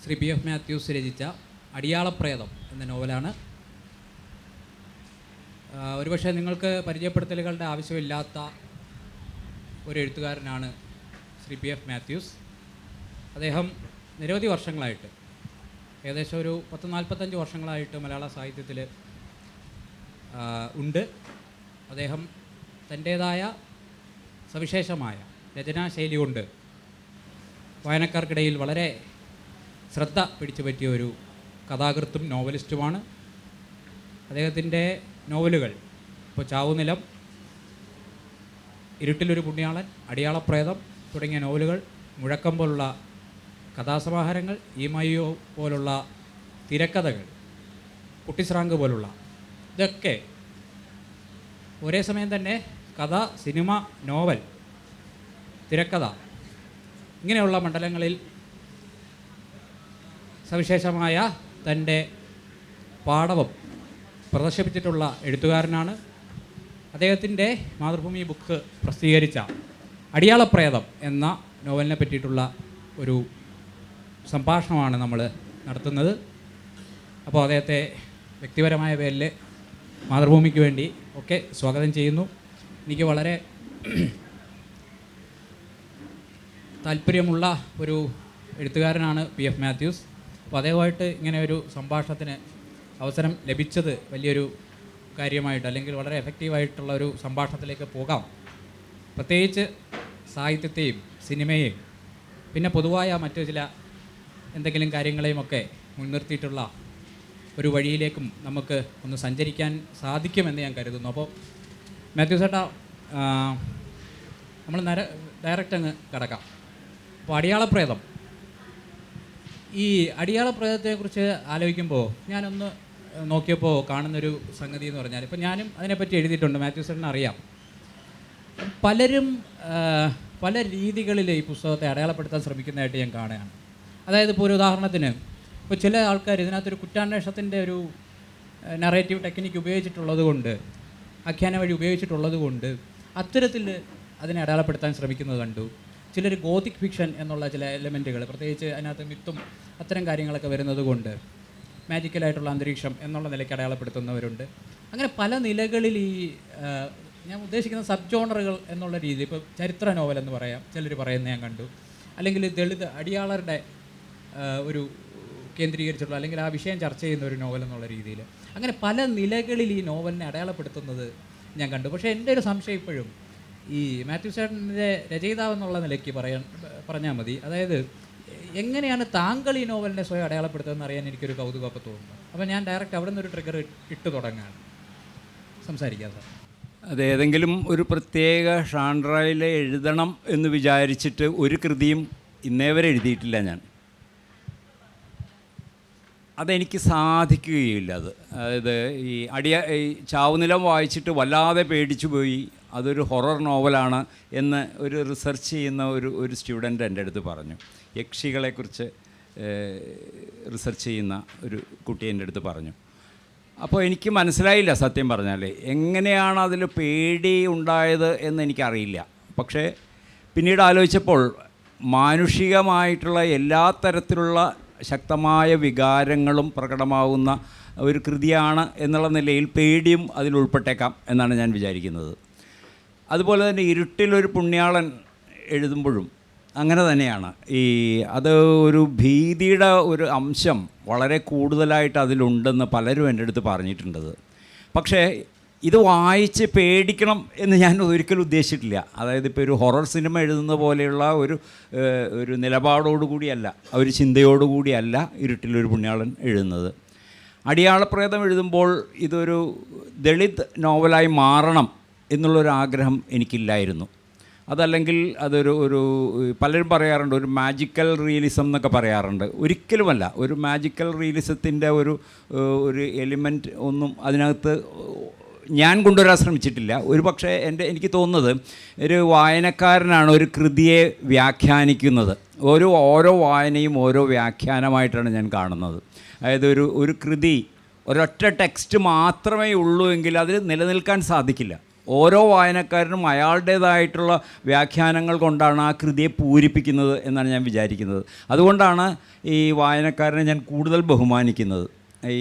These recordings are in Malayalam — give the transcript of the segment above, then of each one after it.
ശ്രീ പി എഫ് മാത്യൂസ് രചിച്ച അടിയാളപ്രേതം എന്ന നോവലാണ്. ഒരുപക്ഷെ നിങ്ങൾക്ക് പരിചയപ്പെടുത്തലുകളുടെ ആവശ്യമില്ലാത്ത ഒരു എഴുത്തുകാരനാണ് ശ്രീ പി എഫ് മാത്യൂസ്. അദ്ദേഹം നിരവധി വർഷങ്ങളായിട്ട്, ഏകദേശം ഒരു 40-45 വർഷങ്ങളായിട്ട് മലയാള സാഹിത്യത്തിൽ ഉണ്ട്. അദ്ദേഹം തൻ്റേതായ സവിശേഷമായ രചനാശൈലി കൊണ്ട് വായനക്കാർക്കിടയിൽ വളരെ ശ്രദ്ധ പിടിച്ചു പറ്റിയ ഒരു കഥാകൃത്തും നോവലിസ്റ്റുമാണ്. അദ്ദേഹത്തിൻ്റെ നോവലുകൾ ഇപ്പോൾ ചാവുനിലം, ഇരുട്ടിലൊരു പുണ്യാളൻ, അടിയാളപ്രേതം തുടങ്ങിയ നോവലുകൾ, മുഴക്കം പോലുള്ള കഥാസമാഹാരങ്ങൾ, ഈമയോ പോലുള്ള തിരക്കഥകൾ, കുട്ടിസ്രാങ്ക് പോലുള്ള ഇതൊക്കെ ഒരേ സമയം തന്നെ കഥ, സിനിമ, നോവൽ, തിരക്കഥ ഇങ്ങനെയുള്ള മണ്ഡലങ്ങളിൽ സവിശേഷമായ തൻ്റെ പാടവം പ്രദർശിപ്പിച്ചിട്ടുള്ള എഴുത്തുകാരനാണ്. അദ്ദേഹത്തിൻ്റെ മാതൃഭൂമി ബുക്ക് പ്രസിദ്ധീകരിച്ച അടിയാളപ്രേതം എന്ന നോവലിനെ പറ്റിയിട്ടുള്ള ഒരു സംഭാഷണമാണ് നമ്മൾ നടത്തുന്നത്. അപ്പോൾ അദ്ദേഹത്തെ വ്യക്തിപരമായ പേരിൽ മാതൃഭൂമിക്ക് വേണ്ടി ഒക്കെ സ്വാഗതം ചെയ്യുന്നു. എനിക്ക് വളരെ താല്പര്യമുള്ള ഒരു എഴുത്തുകാരനാണ് പി എഫ് മാത്യൂസ്. അപ്പോൾ അദ്ദേഹമായിട്ട് ഇങ്ങനെ ഒരു സംഭാഷണത്തിന് അവസരം ലഭിച്ചത് വലിയൊരു കാര്യമായിട്ട്, അല്ലെങ്കിൽ വളരെ എഫക്റ്റീവായിട്ടുള്ള ഒരു സംഭാഷണത്തിലേക്ക് പോകാം. പ്രത്യേകിച്ച് സാഹിത്യത്തെയും സിനിമയെയും പിന്നെ പൊതുവായ മറ്റു ചില എന്തെങ്കിലും കാര്യങ്ങളെയുമൊക്കെ മുൻനിർത്തിയിട്ടുള്ള ഒരു വഴിയിലേക്കും നമുക്ക് ഒന്ന് സഞ്ചരിക്കാൻ സാധിക്കുമെന്ന് ഞാൻ കരുതുന്നു. അപ്പോൾ മാത്യു ചേട്ടാ, നമ്മൾ ഡയറക്റ്റ് അങ്ങ് കിടക്കാം. അപ്പോൾ അടിയാളപ്രേതം, ഈ അടിയാളപ്രേതത്തെക്കുറിച്ച് ആലോചിക്കുമ്പോൾ ഞാനൊന്ന് നോക്കിയപ്പോൾ കാണുന്നൊരു സംഗതി എന്ന് പറഞ്ഞാൽ, ഇപ്പോൾ ഞാനും അതിനെപ്പറ്റി എഴുതിയിട്ടുണ്ട്, മാത്യു ചേട്ടന് അറിയാം. പലരും പല രീതികളിൽ ഈ പുസ്തകത്തെ അടയാളപ്പെടുത്താൻ ശ്രമിക്കുന്നതായിട്ട് ഞാൻ കാണുകയാണ്. അതായത് ഇപ്പോൾ ഒരു ഉദാഹരണത്തിന്, ഇപ്പോൾ ചില ആൾക്കാർ ഇതിനകത്തൊരു കുറ്റാന്വേഷണത്തിൻ്റെ ഒരു നറേറ്റീവ് ടെക്നിക്ക് ഉപയോഗിച്ചിട്ടുള്ളത് കൊണ്ട്, ആഖ്യാന വഴി ഉപയോഗിച്ചിട്ടുള്ളത് കൊണ്ട് അത്തരത്തിൽ അതിനെ അടയാളപ്പെടുത്താൻ ശ്രമിക്കുന്നത് കണ്ടു. ചിലർ ഗോത്തിക് ഫിക്ഷൻ എന്നുള്ള ചില എലമെൻറ്റുകൾ, പ്രത്യേകിച്ച് അതിനകത്ത് മിത്തും അത്തരം കാര്യങ്ങളൊക്കെ വരുന്നത് കൊണ്ട് മാജിക്കലായിട്ടുള്ള അന്തരീക്ഷം എന്നുള്ള നിലയ്ക്ക് അടയാളപ്പെടുത്തുന്നവരുണ്ട്. അങ്ങനെ പല നിലകളിൽ ഈ ഞാൻ ഉദ്ദേശിക്കുന്ന സബ് ജോണറുകൾ എന്നുള്ള രീതി, ഇപ്പോൾ ചരിത്ര നോവൽ എന്ന് പറയാം ചിലർ പറയുന്നത് ഞാൻ കണ്ടു, അല്ലെങ്കിൽ ദളിത് അടിയാളരുടെ ഒരു കേന്ദ്രീകരിച്ചിട്ടുള്ള, അല്ലെങ്കിൽ ആ വിഷയം ചർച്ച ചെയ്യുന്ന ഒരു നോവൽ എന്നുള്ള രീതിയിൽ, അങ്ങനെ പല നിലകളിൽ ഈ നോവലിനെ അടയാളപ്പെടുത്തുന്നത് ഞാൻ കണ്ടു. പക്ഷേ എൻ്റെ ഒരു സംശയം ഇപ്പോഴും ഈ മാത്യു ചേട്ടൻ്റെ രചയിതാവെന്നുള്ള നിലയ്ക്ക് പറഞ്ഞാൽ മതി. അതായത് എങ്ങനെയാണ് താങ്കൾ ഈ നോവലിനെ സ്വയം അടയാളപ്പെടുത്തുന്നതെന്ന് അറിയാൻ എനിക്കൊരു കൗതുകമൊക്കെ തോന്നുന്നു. അപ്പോൾ ഞാൻ ഡയറക്റ്റ് അവിടെ നിന്നൊരു ട്രിഗർ ഇട്ട് തുടങ്ങാണ് സംസാരിക്കാം സാർ. അത് ഏതെങ്കിലും ഒരു പ്രത്യേക ഷാൻഡ്രയിൽ എഴുതണം എന്ന് വിചാരിച്ചിട്ട് ഒരു കൃതിയും ഇന്നേ വരെ എഴുതിയിട്ടില്ല ഞാൻ. അതെനിക്ക് സാധിക്കുകയില്ല. അതായത് ഈ ചാവുനിലം വായിച്ചിട്ട് വല്ലാതെ പേടിച്ചു പോയി, അതൊരു ഹൊറർ നോവലാണ് എന്ന് ഒരു റിസർച്ച് ചെയ്യുന്ന ഒരു സ്റ്റുഡൻ്റ് എൻ്റെ അടുത്ത് പറഞ്ഞു. യക്ഷികളെക്കുറിച്ച് റിസർച്ച് ചെയ്യുന്ന ഒരു കുട്ടി എൻ്റെ അടുത്ത് പറഞ്ഞു. അപ്പോൾ എനിക്ക് മനസ്സിലായില്ല സത്യം പറഞ്ഞാൽ, എങ്ങനെയാണ് അതിൽ പേടി ഉണ്ടായത് എന്ന് എനിക്കറിയില്ല. പക്ഷേ പിന്നീട് ആലോചിച്ചപ്പോൾ മാനുഷികമായിട്ടുള്ള എല്ലാ തരത്തിലുള്ള ശക്തമായ വികാരങ്ങളും പ്രകടമാവുന്ന ഒരു കൃതിയാണ് എന്നുള്ള നിലയിൽ പേടിയും അതിൽ ഉൾപ്പെട്ടേക്കാം എന്നാണ് ഞാൻ വിചാരിക്കുന്നത്. അതുപോലെ തന്നെ ഇരുട്ടിലൊരു പുണ്യാളൻ എഴുതുമ്പോഴും അങ്ങനെ തന്നെയാണ്. അത് ഒരു ഭീതിയുടെ ഒരു അംശം വളരെ കൂടുതലായിട്ട് അതിലുണ്ടെന്ന് പലരും എൻ്റെ അടുത്ത് പറഞ്ഞിട്ടുണ്ടത്. പക്ഷേ ഇത് വായിച്ച് പേടിക്കണം എന്ന് ഞാൻ ഒരിക്കലും ഉദ്ദേശിച്ചിട്ടില്ല. അതായത് ഇപ്പോൾ ഒരു ഹൊറർ സിനിമ എഴുതുന്ന പോലെയുള്ള ഒരു നിലപാടോടുകൂടിയല്ല, ഒരു ചിന്തയോടുകൂടിയല്ല ഇരുട്ടിലൊരു പുണ്യാളൻ എഴുതുന്നത്. അടിയാളപ്രേതം എഴുതുമ്പോൾ ഇതൊരു ദളിത് നോവലായി മാറണം എന്നുള്ളൊരാഗ്രഹം എനിക്കില്ലായിരുന്നു. അതല്ലെങ്കിൽ അതൊരു പലരും പറയാറുണ്ട് ഒരു മാജിക്കൽ റിയലിസം എന്നൊക്കെ പറയാറുണ്ട്. ഒരിക്കലുമല്ല. ഒരു മാജിക്കൽ റിയലിസത്തിൻ്റെ ഒരു എലിമെൻറ്റ് ഒന്നും അതിനകത്ത് ഞാൻ കൊണ്ടുവരാൻ ശ്രമിച്ചിട്ടില്ല. ഒരു പക്ഷേ എനിക്ക് തോന്നുന്നത് ഒരു വായനക്കാരനാണ് ഒരു കൃതിയെ വ്യാഖ്യാനിക്കുന്നത്. ഓരോ വായനയും ഓരോ വ്യാഖ്യാനമായിട്ടാണ് ഞാൻ കാണുന്നത്. അതായത് ഒരു കൃതി ഒരൊറ്റ ടെക്സ്റ്റ് മാത്രമേ ഉള്ളൂ എങ്കിൽ അതിൽ നിലനിൽക്കാൻ സാധിക്കില്ല. ഓരോ വായനക്കാരനും അയാളുടേതായിട്ടുള്ള വ്യാഖ്യാനങ്ങൾ കൊണ്ടാണ് ആ കൃതിയെ പൂരിപ്പിക്കുന്നത് എന്നാണ് ഞാൻ വിചാരിക്കുന്നത്. അതുകൊണ്ടാണ് ഈ വായനക്കാരനെ ഞാൻ കൂടുതൽ ബഹുമാനിക്കുന്നത്.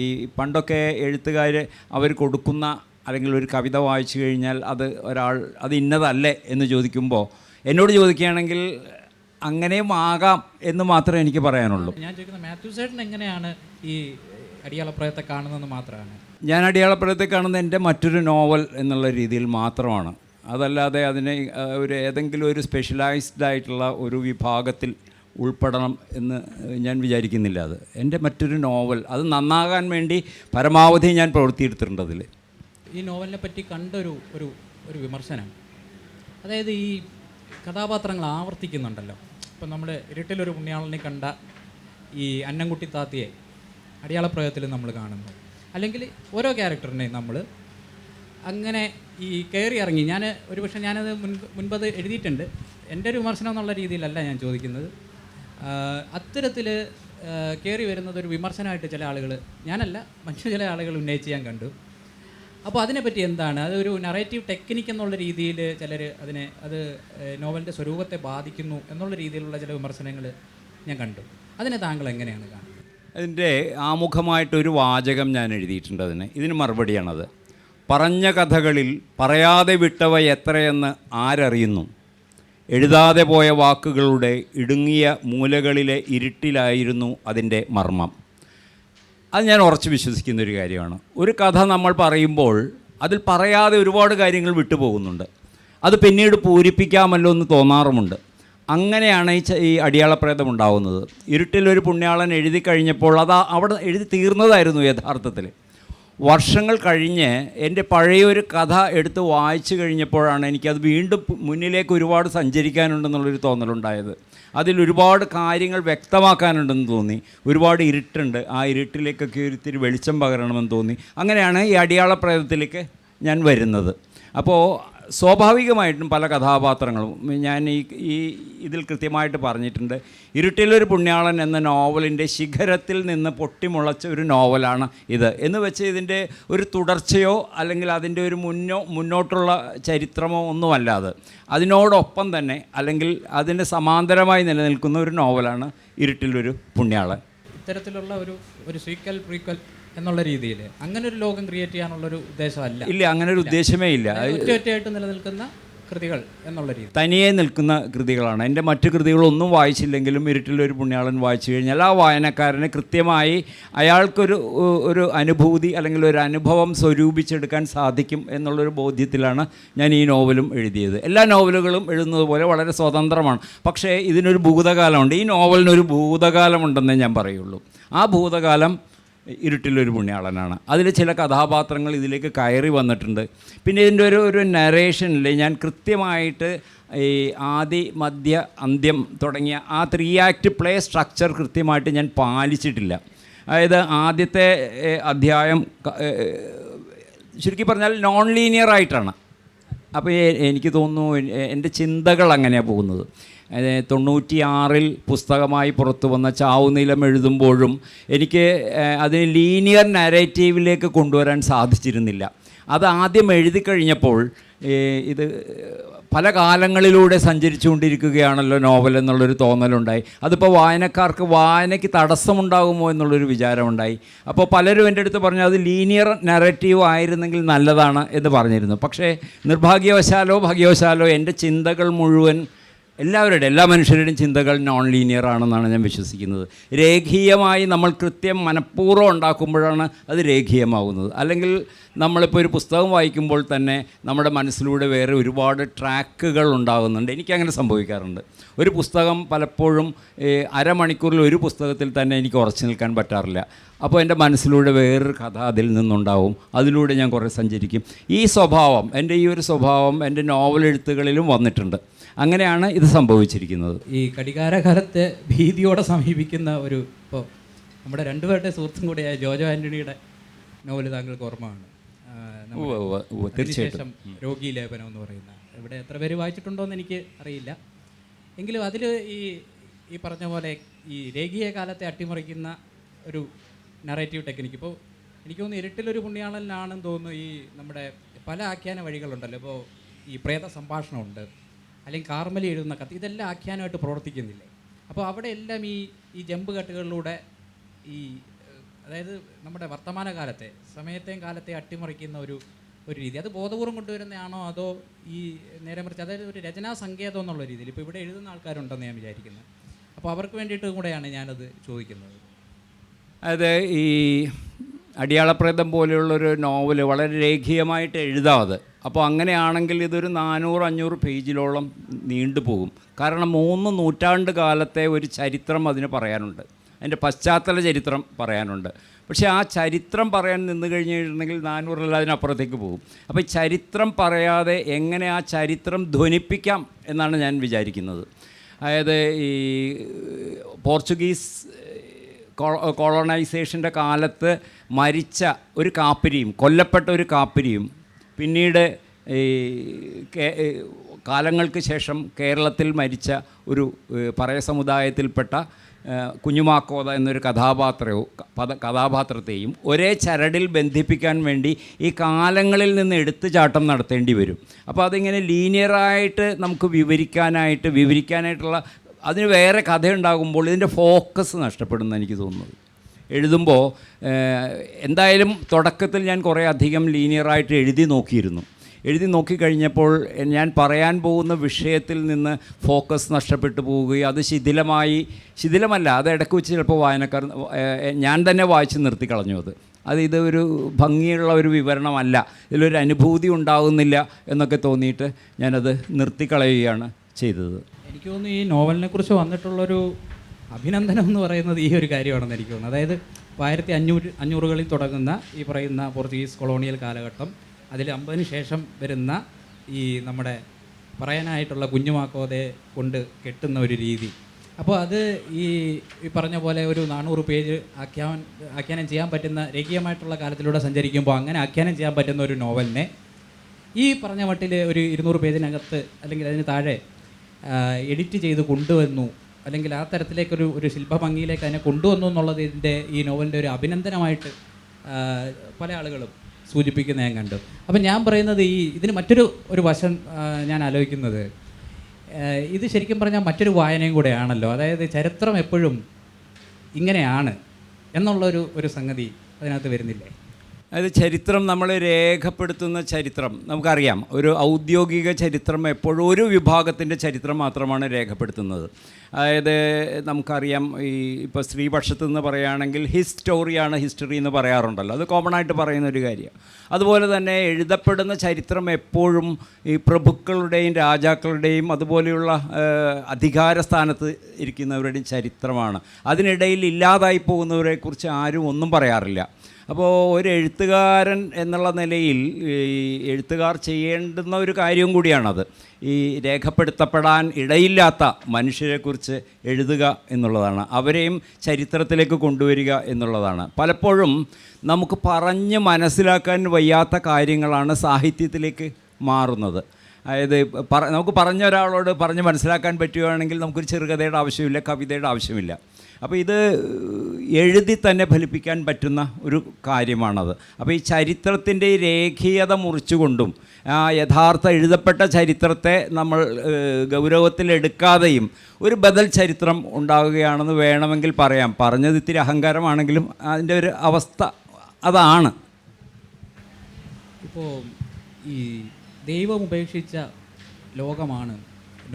ഈ പണ്ടൊക്കെ എഴുത്തുകാർ അവർ കൊടുക്കുന്ന അല്ലെങ്കിൽ ഒരു കവിത വായിച്ചു കഴിഞ്ഞാൽ അത് ഇന്നതല്ലേ എന്ന് ചോദിക്കുമ്പോൾ എന്നോട് ചോദിക്കുകയാണെങ്കിൽ അങ്ങനെയും ആകാം എന്ന് മാത്രമേ എനിക്ക് പറയാനുള്ളൂ. ഞാൻ ചോദിക്കുന്നത് മാത്യു ചേട്ടൻ എങ്ങനെയാണ് ഈ അടിയാളപ്രയത്തെ കാണുന്നതെന്ന് മാത്രമാണ്. ഞാൻ അടിയാളപ്രയത്തെ കാണുന്നത് എൻ്റെ മറ്റൊരു നോവൽ എന്നുള്ള രീതിയിൽ മാത്രമാണ്. അതല്ലാതെ അതിനെ ഏതെങ്കിലും ഒരു സ്പെഷ്യലൈസ്ഡ് ആയിട്ടുള്ള ഒരു വിഭാഗത്തിൽ ഉൾപ്പെടണം എന്ന് ഞാൻ വിചാരിക്കുന്നില്ല. അത് എൻ്റെ മറ്റൊരു നോവൽ, അത് നന്നാകാൻ വേണ്ടി പരമാവധി ഞാൻ പ്രവൃത്തിയെടുത്തിട്ടുണ്ട് അതിൽ. ഈ നോവലിനെ പറ്റി കണ്ടൊരു ഒരു ഒരു വിമർശനം, അതായത് ഈ കഥാപാത്രങ്ങൾ ആവർത്തിക്കുന്നുണ്ടല്ലോ. ഇപ്പം നമ്മൾ ഇരുട്ടിലൊരു പുണ്യാളനെ കണ്ട ഈ അന്നംകുട്ടി താത്തിയെ അടിയാളപ്രയോഗത്തിൽ നമ്മൾ കാണുന്നു, അല്ലെങ്കിൽ ഓരോ ക്യാരക്ടറിനെയും നമ്മൾ അങ്ങനെ ഈ കയറി ഇറങ്ങി. ഒരുപക്ഷെ ഞാനത് മുൻപത് എഴുതിയിട്ടുണ്ട്. എൻ്റെ ഒരു വിമർശനം എന്നുള്ള രീതിയിലല്ല ഞാൻ ചോദിക്കുന്നത്. അത്തരത്തിൽ കയറി വരുന്നത് ഒരു വിമർശനമായിട്ട് ചില ആളുകൾ, ഞാനല്ല മറ്റു ചില ആളുകൾ ഉന്നയിച്ച് ഞാൻ കണ്ടു. അപ്പോൾ അതിനെപ്പറ്റി എന്താണ്, അതൊരു നറേറ്റീവ് ടെക്നിക്ക് എന്നുള്ള രീതിയിൽ ചിലർ അത് നോവലിൻ്റെ സ്വരൂപത്തെ ബാധിക്കുന്നു എന്നുള്ള രീതിയിലുള്ള ചില വിമർശനങ്ങൾ ഞാൻ കണ്ടു. അതിനെ താങ്കൾ എങ്ങനെയാണ് കാണുന്നത്? അതിൻ്റെ ആമുഖമായിട്ടൊരു വാചകം ഞാൻ എഴുതിയിട്ടുണ്ട്. ഇതിന് മറുപടിയാണത്. പറഞ്ഞ കഥകളിൽ പറയാതെ വിട്ടവ എത്രയെന്ന് ആരറിയുന്നു, എഴുതാതെ പോയ വാക്കുകളുടെ ഇടുങ്ങിയ മൂലകളിലെ ഇരുട്ടിലായിരുന്നു അതിൻ്റെ മർമ്മം. അത് ഞാൻ ഉറച്ചു വിശ്വസിക്കുന്നൊരു കാര്യമാണ്. ഒരു കഥ നമ്മൾ പറയുമ്പോൾ അതിൽ പറയാതെ ഒരുപാട് കാര്യങ്ങൾ വിട്ടുപോകുന്നുണ്ട്. അത് പിന്നീട് പൂരിപ്പിക്കാമല്ലോ എന്ന് തോന്നാറുമുണ്ട്. അങ്ങനെയാണ് ഈ അടിയാളപ്രേതം ഉണ്ടാവുന്നത്. ഇരുട്ടിലൊരു പുണ്യാളൻ എഴുതി കഴിഞ്ഞപ്പോൾ അവിടെ എഴുതി തീർന്നതായിരുന്നു യഥാർത്ഥത്തിൽ. വർഷങ്ങൾ കഴിഞ്ഞ് എൻ്റെ പഴയൊരു കഥ എടുത്ത് വായിച്ചു കഴിഞ്ഞപ്പോഴാണ് എനിക്കത് വീണ്ടും മുന്നിലേക്ക് ഒരുപാട് സഞ്ചരിക്കാനുണ്ടെന്നുള്ളൊരു തോന്നലുണ്ടായത്. അതിലൊരുപാട് കാര്യങ്ങൾ വ്യക്തമാക്കാനുണ്ടെന്ന് തോന്നി. ഒരുപാട് ഇരുട്ടുണ്ട്, ആ ഇരുട്ടിലേക്കൊക്കെ ഒരിത്തിരി വെളിച്ചം പകരണമെന്ന് തോന്നി. അങ്ങനെയാണ് ഈ അടിയാളപ്രേതത്തിലേക്ക് ഞാൻ വരുന്നത്. അപ്പോൾ സ്വാഭാവികമായിട്ടും പല കഥാപാത്രങ്ങളും ഞാൻ ഇതിൽ കൃത്യമായിട്ട് പറഞ്ഞിട്ടുണ്ട്. ഇരുട്ടിലൊരു പുണ്യാളൻ എന്ന നോവലിൻ്റെ ശിഖരത്തിൽ നിന്ന് പൊട്ടിമുളച്ച ഒരു നോവലാണ് ഇത് എന്ന് വെച്ച് ഇതിൻ്റെ ഒരു തുടർച്ചയോ അല്ലെങ്കിൽ അതിൻ്റെ ഒരു മുന്നോട്ടുള്ള ചരിത്രമോ ഒന്നുമല്ലാതെ അതിനോടൊപ്പം തന്നെ അല്ലെങ്കിൽ അതിന് സമാന്തരമായി നിലനിൽക്കുന്ന ഒരു നോവലാണ് ഇരുട്ടിലൊരു പുണ്യാളൻ. ഇത്തരത്തിലുള്ള ഒരു സീക്വൽ പ്രീക്വൽ എന്നുള്ള രീതിയിൽ അങ്ങനെ ഒരു ലോകം ക്രിയേറ്റ് ചെയ്യാനുള്ളൊരു ഉദ്ദേശമല്ല. ഇല്ല, അങ്ങനെ ഒരു ഉദ്ദേശമേ ഇല്ല. ഒറ്റയായിട്ട് നിലനിൽക്കുന്ന കൃതികൾ എന്നുള്ള രീതി, തനിയെ നിൽക്കുന്ന കൃതികളാണ്. എൻ്റെ മറ്റു കൃതികളൊന്നും വായിച്ചില്ലെങ്കിലും ഇരുട്ടിലൊരു പുണ്യാളൻ വായിച്ചു കഴിഞ്ഞാൽ ആ വായനക്കാരന് കൃത്യമായി അയാൾക്കൊരു അനുഭൂതി അല്ലെങ്കിൽ ഒരു അനുഭവം സ്വരൂപിച്ചെടുക്കാൻ സാധിക്കും എന്നുള്ളൊരു ബോധ്യത്തിലാണ് ഞാൻ ഈ നോവലും എഴുതിയത്. എല്ലാ നോവലുകളും എഴുതുന്നത് പോലെ വളരെ സ്വതന്ത്രമാണ്. പക്ഷേ ഇതിനൊരു ഭൂതകാലമുണ്ട്. ഈ നോവലിനൊരു ഭൂതകാലമുണ്ടെന്നേ ഞാൻ പറയുള്ളൂ. ആ ഭൂതകാലം ഇരുട്ടിലൊരു പുണ്യാളനാണ്. അതിൽ ചില കഥാപാത്രങ്ങൾ ഇതിലേക്ക് കയറി വന്നിട്ടുണ്ട്. പിന്നെ ഇതിൻ്റെ ഒരു നരേഷനിൽ ഞാൻ കൃത്യമായിട്ട് ഈ ആദി മധ്യ അന്ത്യം തുടങ്ങിയ ആ 3 ആക്ട് പ്ലേ സ്ട്രക്ചർ കൃത്യമായിട്ട് ഞാൻ പാലിച്ചിട്ടില്ല. അതായത് ആദ്യത്തെ അധ്യായം ചുരുക്കി പറഞ്ഞാൽ നോൺ ലീനിയറായിട്ടാണ്. അപ്പോൾ എനിക്ക് തോന്നുന്നു എൻ്റെ ചിന്തകൾ അങ്ങനെയാണ് പോകുന്നത്. 96 പുസ്തകമായി പുറത്തു വന്ന ചാവുനിലം എഴുതുമ്പോഴും എനിക്ക് അതിന് ലീനിയർ നരേറ്റീവിലേക്ക് കൊണ്ടുവരാൻ സാധിച്ചിരുന്നില്ല. അത് ആദ്യം എഴുതി കഴിഞ്ഞപ്പോൾ ഇത് പല കാലങ്ങളിലൂടെ സഞ്ചരിച്ചുകൊണ്ടിരിക്കുകയാണല്ലോ നോവൽ എന്നുള്ളൊരു തോന്നലുണ്ടായി. അതിപ്പോൾ വായനയ്ക്ക് തടസ്സമുണ്ടാകുമോ എന്നുള്ളൊരു വിചാരമുണ്ടായി. അപ്പോൾ പലരും എൻ്റെ അടുത്ത് പറഞ്ഞു അത് ലീനിയർ നറേറ്റീവ് ആയിരുന്നെങ്കിൽ നല്ലതാണ് എന്ന് പറഞ്ഞിരുന്നു. പക്ഷേ നിർഭാഗ്യവശാലോ ഭാഗ്യവശാലോ എൻ്റെ ചിന്തകൾ മുഴുവൻ എല്ലാ മനുഷ്യരുടെയും ചിന്തകൾ നോൺ ലീനിയർ ആണെന്നാണ് ഞാൻ വിശ്വസിക്കുന്നത്. രേഖീയമായി നമ്മൾ കൃത്യം മനഃപൂർവ്വം ഉണ്ടാക്കുമ്പോഴാണ് അത് രേഖീയമാകുന്നത്. അല്ലെങ്കിൽ നമ്മളിപ്പോൾ ഒരു പുസ്തകം വായിക്കുമ്പോൾ തന്നെ നമ്മുടെ മനസ്സിലൂടെ വേറെ ഒരുപാട് ട്രാക്കുകൾ ഉണ്ടാകുന്നുണ്ട്. എനിക്കങ്ങനെ സംഭവിക്കാറുണ്ട്. ഒരു പുസ്തകം പലപ്പോഴും അരമണിക്കൂറിൽ ഒരു പുസ്തകത്തിൽ തന്നെ എനിക്ക് ഉറച്ചു നിൽക്കാൻ പറ്റാറില്ല. അപ്പോൾ എൻ്റെ മനസ്സിലൂടെ വേറൊരു കഥ അതിൽ നിന്നുണ്ടാവും. അതിലൂടെ ഞാൻ കുറേ സഞ്ചരിക്കും. ഈ ഒരു സ്വഭാവം എൻ്റെ നോവൽ എഴുത്തുകളിലും വന്നിട്ടുണ്ട്. അങ്ങനെയാണ് ഇത് സംഭവിച്ചിരിക്കുന്നത്. ഈ കടികാരകാലത്തെ ഭീതിയോടെ സമീപിക്കുന്ന ഇപ്പോൾ നമ്മുടെ രണ്ടുപേരുടെ സുഹൃത്തും കൂടിയായ ജോജോ ആൻ്റണിയുടെ നോവൽ താങ്കൾക്ക് ഓർമ്മയാണ്. തീർച്ചയായിട്ടും രോഗി ലേപനം എന്ന് പറയുന്ന, ഇവിടെ എത്ര പേര് വായിച്ചിട്ടുണ്ടോ എന്ന് എനിക്ക് അറിയില്ല. എങ്കിലും അതിൽ ഈ പറഞ്ഞ പോലെ ഈ രേഖീയ കാലത്തെ അട്ടിമറിക്കുന്ന ഒരു നറേറ്റീവ് ടെക്നിക്ക്. ഇപ്പോൾ എനിക്ക് തോന്നുന്നു ഇരുട്ടിലൊരു പുണ്യാളനാണെന്ന് തോന്നുന്നു ഈ നമ്മുടെ പല ആഖ്യാന വഴികളുണ്ടല്ലോ. ഇപ്പോൾ ഈ പ്രേത സംഭാഷണമുണ്ട്, അല്ലെങ്കിൽ കാർമലി എഴുതുന്ന കത്ത്, ഇതെല്ലാം ആഖ്യാനമായിട്ട് പ്രവർത്തിക്കുന്നില്ലേ? അപ്പോൾ അവിടെ എല്ലാം ഈ ജമ്പ് കട്ടുകളിലൂടെ ഈ അതായത് നമ്മുടെ വർത്തമാനകാലത്തെ, സമയത്തെയും കാലത്തെ അട്ടിമറിക്കുന്ന ഒരു രീതി, അത് ബോധപൂർവം കൊണ്ടുവരുന്നതാണോ അതോ ഈ നേരെ മറിച്ച് അതായത് ഒരു രചനാ സങ്കേതം എന്നുള്ള രീതിയിൽ ഇപ്പോൾ ഇവിടെ എഴുതുന്ന ആൾക്കാരുണ്ടെന്ന് ഞാൻ വിചാരിക്കുന്നത്. അപ്പോൾ അവർക്ക് വേണ്ടിയിട്ടും കൂടെയാണ് ഞാനത് ചോദിക്കുന്നത്. അത് ഈ അടിയാളപ്രേതം പോലെയുള്ളൊരു നോവൽ വളരെ രേഖീയമായിട്ട് എഴുതാതെ, അപ്പോൾ അങ്ങനെയാണെങ്കിൽ ഇതൊരു 400-500 പേജിലോളം നീണ്ടുപോകും. കാരണം 3 നൂറ്റാണ്ട് കാലത്തെ ഒരു ചരിത്രം അതിന് പറയാനുണ്ട്, അതിൻ്റെ പശ്ചാത്തല ചരിത്രം പറയാനുണ്ട്. പക്ഷേ ആ ചരിത്രം പറയാൻ നിന്ന് കഴിഞ്ഞിട്ടുണ്ടെങ്കിൽ 400 അതിനപ്പുറത്തേക്ക് പോകും. അപ്പോൾ ഈ ചരിത്രം പറയാതെ എങ്ങനെ ആ ചരിത്രം ധ്വനിപ്പിക്കാം എന്നാണ് ഞാൻ വിചാരിക്കുന്നത്. അതായത് ഈ പോർച്ചുഗീസ് കോളനൈസേഷൻ്റെ കാലത്ത് മരിച്ച ഒരു കാപ്പിരിയും, കൊല്ലപ്പെട്ട ഒരു കാപ്പിരിയും, പിന്നീട് ഈ കാലങ്ങൾക്ക് ശേഷം കേരളത്തിൽ മരിച്ച ഒരു പറയ സമുദായത്തിൽപ്പെട്ട കുഞ്ഞുമാക്കോത എന്നൊരു കഥാപാത്രത്തെയും ഒരേ ചരടിൽ ബന്ധിപ്പിക്കാൻ വേണ്ടി ഈ കാലങ്ങളിൽ നിന്ന് എടുത്തുചാട്ടം നടത്തേണ്ടി വരും. അപ്പോൾ അതിങ്ങനെ ലീനിയറായിട്ട് നമുക്ക് വിവരിക്കാനായിട്ടുള്ള അതിന് വേറെ കഥയുണ്ടാകുമ്പോൾ ഇതിൻ്റെ ഫോക്കസ് നഷ്ടപ്പെടുമെന്ന് എനിക്ക് തോന്നുന്നത്. എഴുതുമ്പോൾ എന്തായാലും തുടക്കത്തിൽ ഞാൻ കുറേ അധികം ലീനിയറായിട്ട് എഴുതി നോക്കിക്കഴിഞ്ഞപ്പോൾ ഞാൻ പറയാൻ പോകുന്ന വിഷയത്തിൽ നിന്ന് ഫോക്കസ് നഷ്ടപ്പെട്ടു പോവുകയും അത് ശിഥിലമല്ല, അത് ഇടയ്ക്ക് വെച്ച് ചിലപ്പോൾ ഞാൻ തന്നെ വായിച്ച് നിർത്തിക്കളഞ്ഞു. ഇത് ഒരു ഭംഗിയുള്ള ഒരു വിവരണമല്ല, ഇതിലൊരു അനുഭൂതി ഉണ്ടാകുന്നില്ല എന്നൊക്കെ തോന്നിയിട്ട് ഞാനത് നിർത്തിക്കളയുകയാണ് ചെയ്തത്. എനിക്ക് തോന്നുന്നു ഈ നോവലിനെ കുറിച്ച് വന്നിട്ടുള്ളൊരു അഭിനന്ദനം എന്ന് പറയുന്നത് ഈ ഒരു കാര്യമാണെന്ന് എനിക്ക് തോന്നുന്നു. അതായത് 1500-500കളിൽ തുടങ്ങുന്ന ഈ പറയുന്ന പോർച്ചുഗീസ് കൊളോണിയൽ കാലഘട്ടം, അതിൽ 50-ന് ശേഷം വരുന്ന ഈ നമ്മുടെ പറയാനായിട്ടുള്ള കുഞ്ഞുമാക്കോതയെ കൊണ്ട് കെട്ടുന്ന ഒരു രീതി. അപ്പോൾ അത് ഈ പറഞ്ഞ പോലെ ഒരു 400 പേജ് ആഖ്യാനം ചെയ്യാൻ പറ്റുന്ന, രേഖീയമായിട്ടുള്ള കാലത്തിലൂടെ സഞ്ചരിക്കുമ്പോൾ അങ്ങനെ ആഖ്യാനം ചെയ്യാൻ പറ്റുന്ന ഒരു നോവലിനെ ഈ പറഞ്ഞ മട്ടിൽ ഒരു 200 പേജിനകത്ത് അല്ലെങ്കിൽ അതിന് താഴെ എഡിറ്റ് ചെയ്ത് കൊണ്ടുവന്നു, അല്ലെങ്കിൽ ആ തരത്തിലേക്കൊരു ശില്പഭംഗിയിലേക്ക് അതിനെ കൊണ്ടുവന്നു എന്നുള്ളത് ഈ നോവലിൻ്റെ ഒരു അഭിനന്ദനമായിട്ട് പല ആളുകളും സൂചിപ്പിക്കുന്ന ഞാൻ കണ്ടു. അപ്പം ഞാൻ പറയുന്നത് ഇതിന് മറ്റൊരു വശം ഞാൻ ആലോചിക്കുന്നത്, ഇത് ശരിക്കും പറഞ്ഞാൽ മറ്റൊരു വായനയും കൂടെയാണല്ലോ. അതായത് ചരിത്രം എപ്പോഴും ഇങ്ങനെയാണ് എന്നുള്ളൊരു സംഗതി അതിനകത്ത് വരുന്നില്ലേ? അത് ചരിത്രം നമ്മൾ രേഖപ്പെടുത്തുന്ന ചരിത്രം നമുക്കറിയാം. ഒരു ഔദ്യോഗിക ചരിത്രം എപ്പോഴും ഒരു വിഭാഗത്തിൻ്റെ ചരിത്രം മാത്രമാണ് രേഖപ്പെടുത്തുന്നത്. അതായത് നമുക്കറിയാം, ഇപ്പോൾ സ്ത്രീപക്ഷത്ത് നിന്ന് പറയുകയാണെങ്കിൽ ഹിസ്റ്റോറിയാണ് ഹിസ്റ്ററി എന്ന് പറയാറുണ്ടല്ലോ, അത് കോമൺ ആയിട്ട് പറയുന്ന ഒരു കാര്യമാണ്. അതുപോലെ തന്നെ എഴുതപ്പെടുന്ന ചരിത്രം എപ്പോഴും ഈ പ്രഭുക്കളുടെയും രാജാക്കളുടെയും അതുപോലെയുള്ള അധികാര സ്ഥാനത്ത് ഇരിക്കുന്നവരുടെയും ചരിത്രമാണ്. അതിനിടയിൽ ഇല്ലാതായി പോകുന്നവരെക്കുറിച്ച് ആരും ഒന്നും പറയാറില്ല. അപ്പോൾ ഒരു എഴുത്തുകാരൻ എന്നുള്ള നിലയിൽ എഴുത്തുകാർ ചെയ്യേണ്ടുന്ന ഒരു കാര്യം കൂടിയാണത്. ഈ രേഖപ്പെടുത്തപ്പെടാൻ ഇടയില്ലാത്ത മനുഷ്യരെക്കുറിച്ച് എഴുതുക എന്നുള്ളതാണ്, അവരെയും ചരിത്രത്തിലേക്ക് കൊണ്ടുവരിക എന്നുള്ളതാണ്. പലപ്പോഴും നമുക്ക് പറഞ്ഞ് മനസ്സിലാക്കാൻ വയ്യാത്ത കാര്യങ്ങളാണ് സാഹിത്യത്തിലേക്ക് മാറുന്നത്. അതായത് നമുക്ക് പറഞ്ഞ ഒരാളോട് പറഞ്ഞ് മനസ്സിലാക്കാൻ പറ്റുകയാണെങ്കിൽ നമുക്കൊരു ചെറുകഥയുടെ ആവശ്യമില്ല, കവിതയുടെ ആവശ്യമില്ല. അപ്പോൾ ഇത് എഴുതി തന്നെ ഫലിപ്പിക്കാൻ പറ്റുന്ന ഒരു കാര്യമാണത്. അപ്പോൾ ഈ ചരിത്രത്തിൻ്റെ ഈ രേഖീയത മുറിച്ചുകൊണ്ടും യഥാർത്ഥ എഴുതപ്പെട്ട ചരിത്രത്തെ നമ്മൾ ഗൗരവത്തിലെടുക്കാതെയും ഒരു ബദൽ ചരിത്രം ഉണ്ടാവുകയാണെന്ന് വേണമെങ്കിൽ പറയാം. പറഞ്ഞത് ഇത്തിരി അഹങ്കാരമാണെങ്കിലും അതിൻ്റെ ഒരു അവസ്ഥ അതാണ്. ഇപ്പോൾ ഈ ദൈവം ഉപേക്ഷിച്ച ലോകമാണ്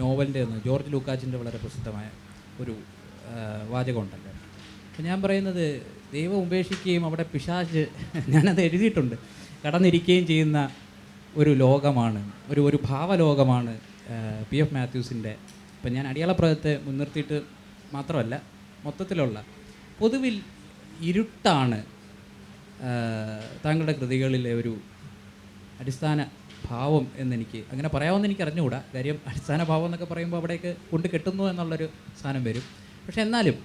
നോവലിൻ്റെ എന്ന് ജോർജ് ലൂക്കാച്ചിൻ്റെ വളരെ പ്രസിദ്ധമായ ഒരു വാചകമുണ്ടല്ലോ. അപ്പം ഞാൻ പറയുന്നത്, ദൈവം ഉപേക്ഷിക്കുകയും അവിടെ പിശാച്, ഞാനത് എഴുതിയിട്ടുണ്ട്, കടന്നിരിക്കുകയും ചെയ്യുന്ന ഒരു ലോകമാണ്, ഒരു ഭാവലോകമാണ് PF മാത്യൂസിൻ്റെ. ഇപ്പം ഞാൻ അടിയാളപ്രേതത്തെ മുൻനിർത്തിയിട്ട് മാത്രമല്ല, മൊത്തത്തിലുള്ള പൊതുവിൽ ഇരുട്ടാണ് താങ്കളുടെ കൃതികളിലെ ഒരു അടിസ്ഥാന ഭാവം എന്നെനിക്ക് അങ്ങനെ പറയാമെന്ന് എനിക്ക് അറിഞ്ഞുകൂടാ. കാര്യം അടിസ്ഥാന ഭാവം എന്നൊക്കെ പറയുമ്പോൾ അവിടേക്ക് കൊണ്ട് കെട്ടുന്നു എന്നുള്ളൊരു സാധനം വരും. പക്ഷെ എന്നാലും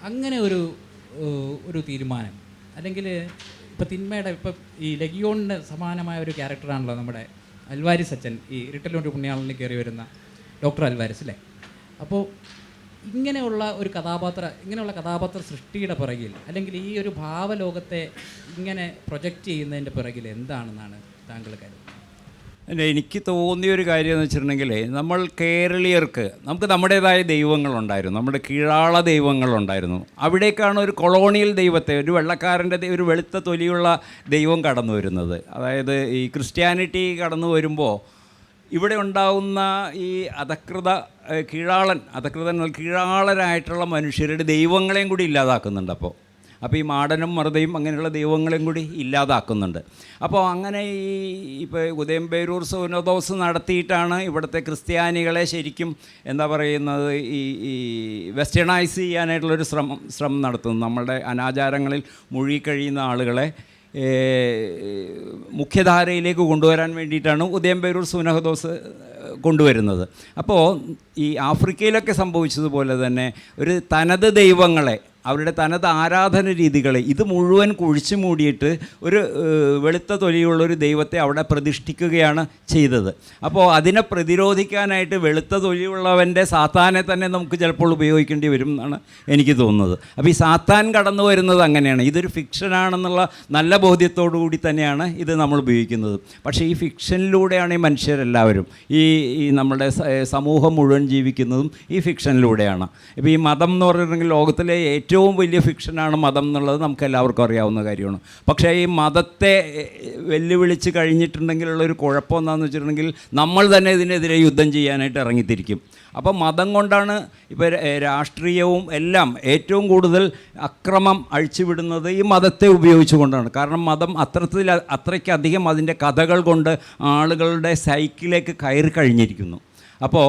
അങ്ങനെ ഒരു തീരുമാനം, അല്ലെങ്കിൽ ഇപ്പോൾ തിന്മയുടെ, ഇപ്പം ഈ ലഗിയോണിന് സമാനമായ ഒരു ക്യാരക്ടറാണല്ലോ നമ്മുടെ അൽവാരിസ് അച്ഛൻ, ഈ ഇരുട്ടലൂർ പുണ്യാളനിൽ കയറി വരുന്ന ഡോക്ടർ അൽവാരിസ് അല്ലേ. അപ്പോൾ ഇങ്ങനെയുള്ള കഥാപാത്ര സൃഷ്ടിയുടെ പിറകിൽ, അല്ലെങ്കിൽ ഈ ഒരു ഭാവലോകത്തെ ഇങ്ങനെ പ്രൊജക്റ്റ് ചെയ്യുന്നതിൻ്റെ പിറകിൽ എന്താണെന്നാണ് താങ്കൾ കരുതുന്നത്? അല്ല, എനിക്ക് തോന്നിയ ഒരു കാര്യം എന്ന് വെച്ചിട്ടുണ്ടെങ്കിൽ നമ്മൾ കേരളീയർക്ക് നമുക്ക് നമ്മുടേതായ ദൈവങ്ങളുണ്ടായിരുന്നു, നമ്മുടെ കീഴാള ദൈവങ്ങളുണ്ടായിരുന്നു. അവിടേക്കാണ് ഒരു കൊളോണിയൽ ദൈവത്തെ, ഒരു വെള്ളക്കാരൻ്റെ ഒരു വെളുത്ത തൊലിയുള്ള ദൈവം കടന്നു വരുന്നത്. അതായത് ഈ ക്രിസ്ത്യാനിറ്റി കടന്നു വരുമ്പോൾ ഇവിടെ ഉണ്ടാകുന്ന ഈ കീഴാളരായിട്ടുള്ള മനുഷ്യരുടെ ദൈവങ്ങളെയും കൂടി ഇല്ലാതാക്കുന്നുണ്ട്. അപ്പോൾ ഈ മാടനും മറുതയും അങ്ങനെയുള്ള ദൈവങ്ങളെയും കൂടി ഇല്ലാതാക്കുന്നുണ്ട്. അപ്പോൾ അങ്ങനെ ഇപ്പോൾ ഉദയംപേരൂർ സുനദോസ് നടത്തിയിട്ടാണ് ഇവിടുത്തെ ക്രിസ്ത്യാനികളെ ശരിക്കും എന്താ പറയുന്നത് ഈ വെസ്റ്റേണൈസ് ചെയ്യാനായിട്ടുള്ളൊരു ശ്രമം നടത്തുന്നു. നമ്മളുടെ അനാചാരങ്ങളിൽ മുഴുകിക്കഴിയുന്ന ആളുകളെ മുഖ്യധാരയിലേക്ക് കൊണ്ടുവരാൻ വേണ്ടിയിട്ടാണ് ഉദയംപേരൂർ സുനഹദോസ് കൊണ്ടുവരുന്നത്. അപ്പോൾ ഈ ആഫ്രിക്കയിലൊക്കെ സംഭവിച്ചതുപോലെ തന്നെ ഒരു തനത് ദൈവങ്ങളെ, അവരുടെ തനത് ആരാധന രീതികളെ ഇത് മുഴുവൻ കുഴിച്ചു മൂടിയിട്ട് ഒരു വെളുത്ത തൊലിയുള്ളൊരു ദൈവത്തെ അവിടെ പ്രതിഷ്ഠിക്കുകയാണ് ചെയ്തത്. അപ്പോൾ അതിനെ പ്രതിരോധിക്കാനായിട്ട് വെളുത്ത തൊലിയുള്ളവൻ്റെ സാത്താനെ തന്നെ നമുക്ക് ചിലപ്പോൾ ഉപയോഗിക്കേണ്ടി വരും എന്നാണ് എനിക്ക് തോന്നുന്നത്. അപ്പോൾ ഈ സാത്താൻ കടന്നു വരുന്നത് അങ്ങനെയാണ്. ഇതൊരു ഫിക്ഷനാണെന്നുള്ള നല്ല ബോധ്യത്തോടു കൂടി തന്നെയാണ് ഇത് നമ്മൾ ഉപയോഗിക്കുന്നത്. പക്ഷേ ഈ ഫിക്ഷനിലൂടെയാണ് ഈ മനുഷ്യരെല്ലാവരും ഈ നമ്മുടെ സമൂഹം മുഴുവൻ ജീവിക്കുന്നതും ഈ ഫിക്ഷനിലൂടെയാണ്. ഇപ്പോൾ ഈ മതം എന്ന് പറഞ്ഞിട്ടുണ്ടെങ്കിൽ ലോകത്തിലെ ഏറ്റവും വലിയ ഫിക്ഷനാണ് മതം എന്നുള്ളത് നമുക്ക് എല്ലാവർക്കും അറിയാവുന്ന കാര്യമാണ്. പക്ഷേ ഈ മതത്തെ വെല്ലുവിളിച്ച് കഴിഞ്ഞിട്ടുണ്ടെങ്കിലുള്ളൊരു കുഴപ്പം എന്താണെന്ന് വെച്ചിട്ടുണ്ടെങ്കിൽ നമ്മൾ തന്നെ ഇതിനെതിരെ യുദ്ധം ചെയ്യാനായിട്ട് ഇറങ്ങിത്തിരിക്കും. അപ്പോൾ മതം കൊണ്ടാണ് ഇപ്പോൾ രാഷ്ട്രീയവും എല്ലാം ഏറ്റവും കൂടുതൽ അക്രമം അഴിച്ചുവിടുന്നത് ഈ മതത്തെ ഉപയോഗിച്ചുകൊണ്ടാണ്. കാരണം മതം അത്രയ്ക്കധികം അതിൻ്റെ കഥകൾ കൊണ്ട് ആളുകളുടെ സൈക്കിലേക്ക് കയറി കഴിഞ്ഞിരിക്കുന്നു. അപ്പോൾ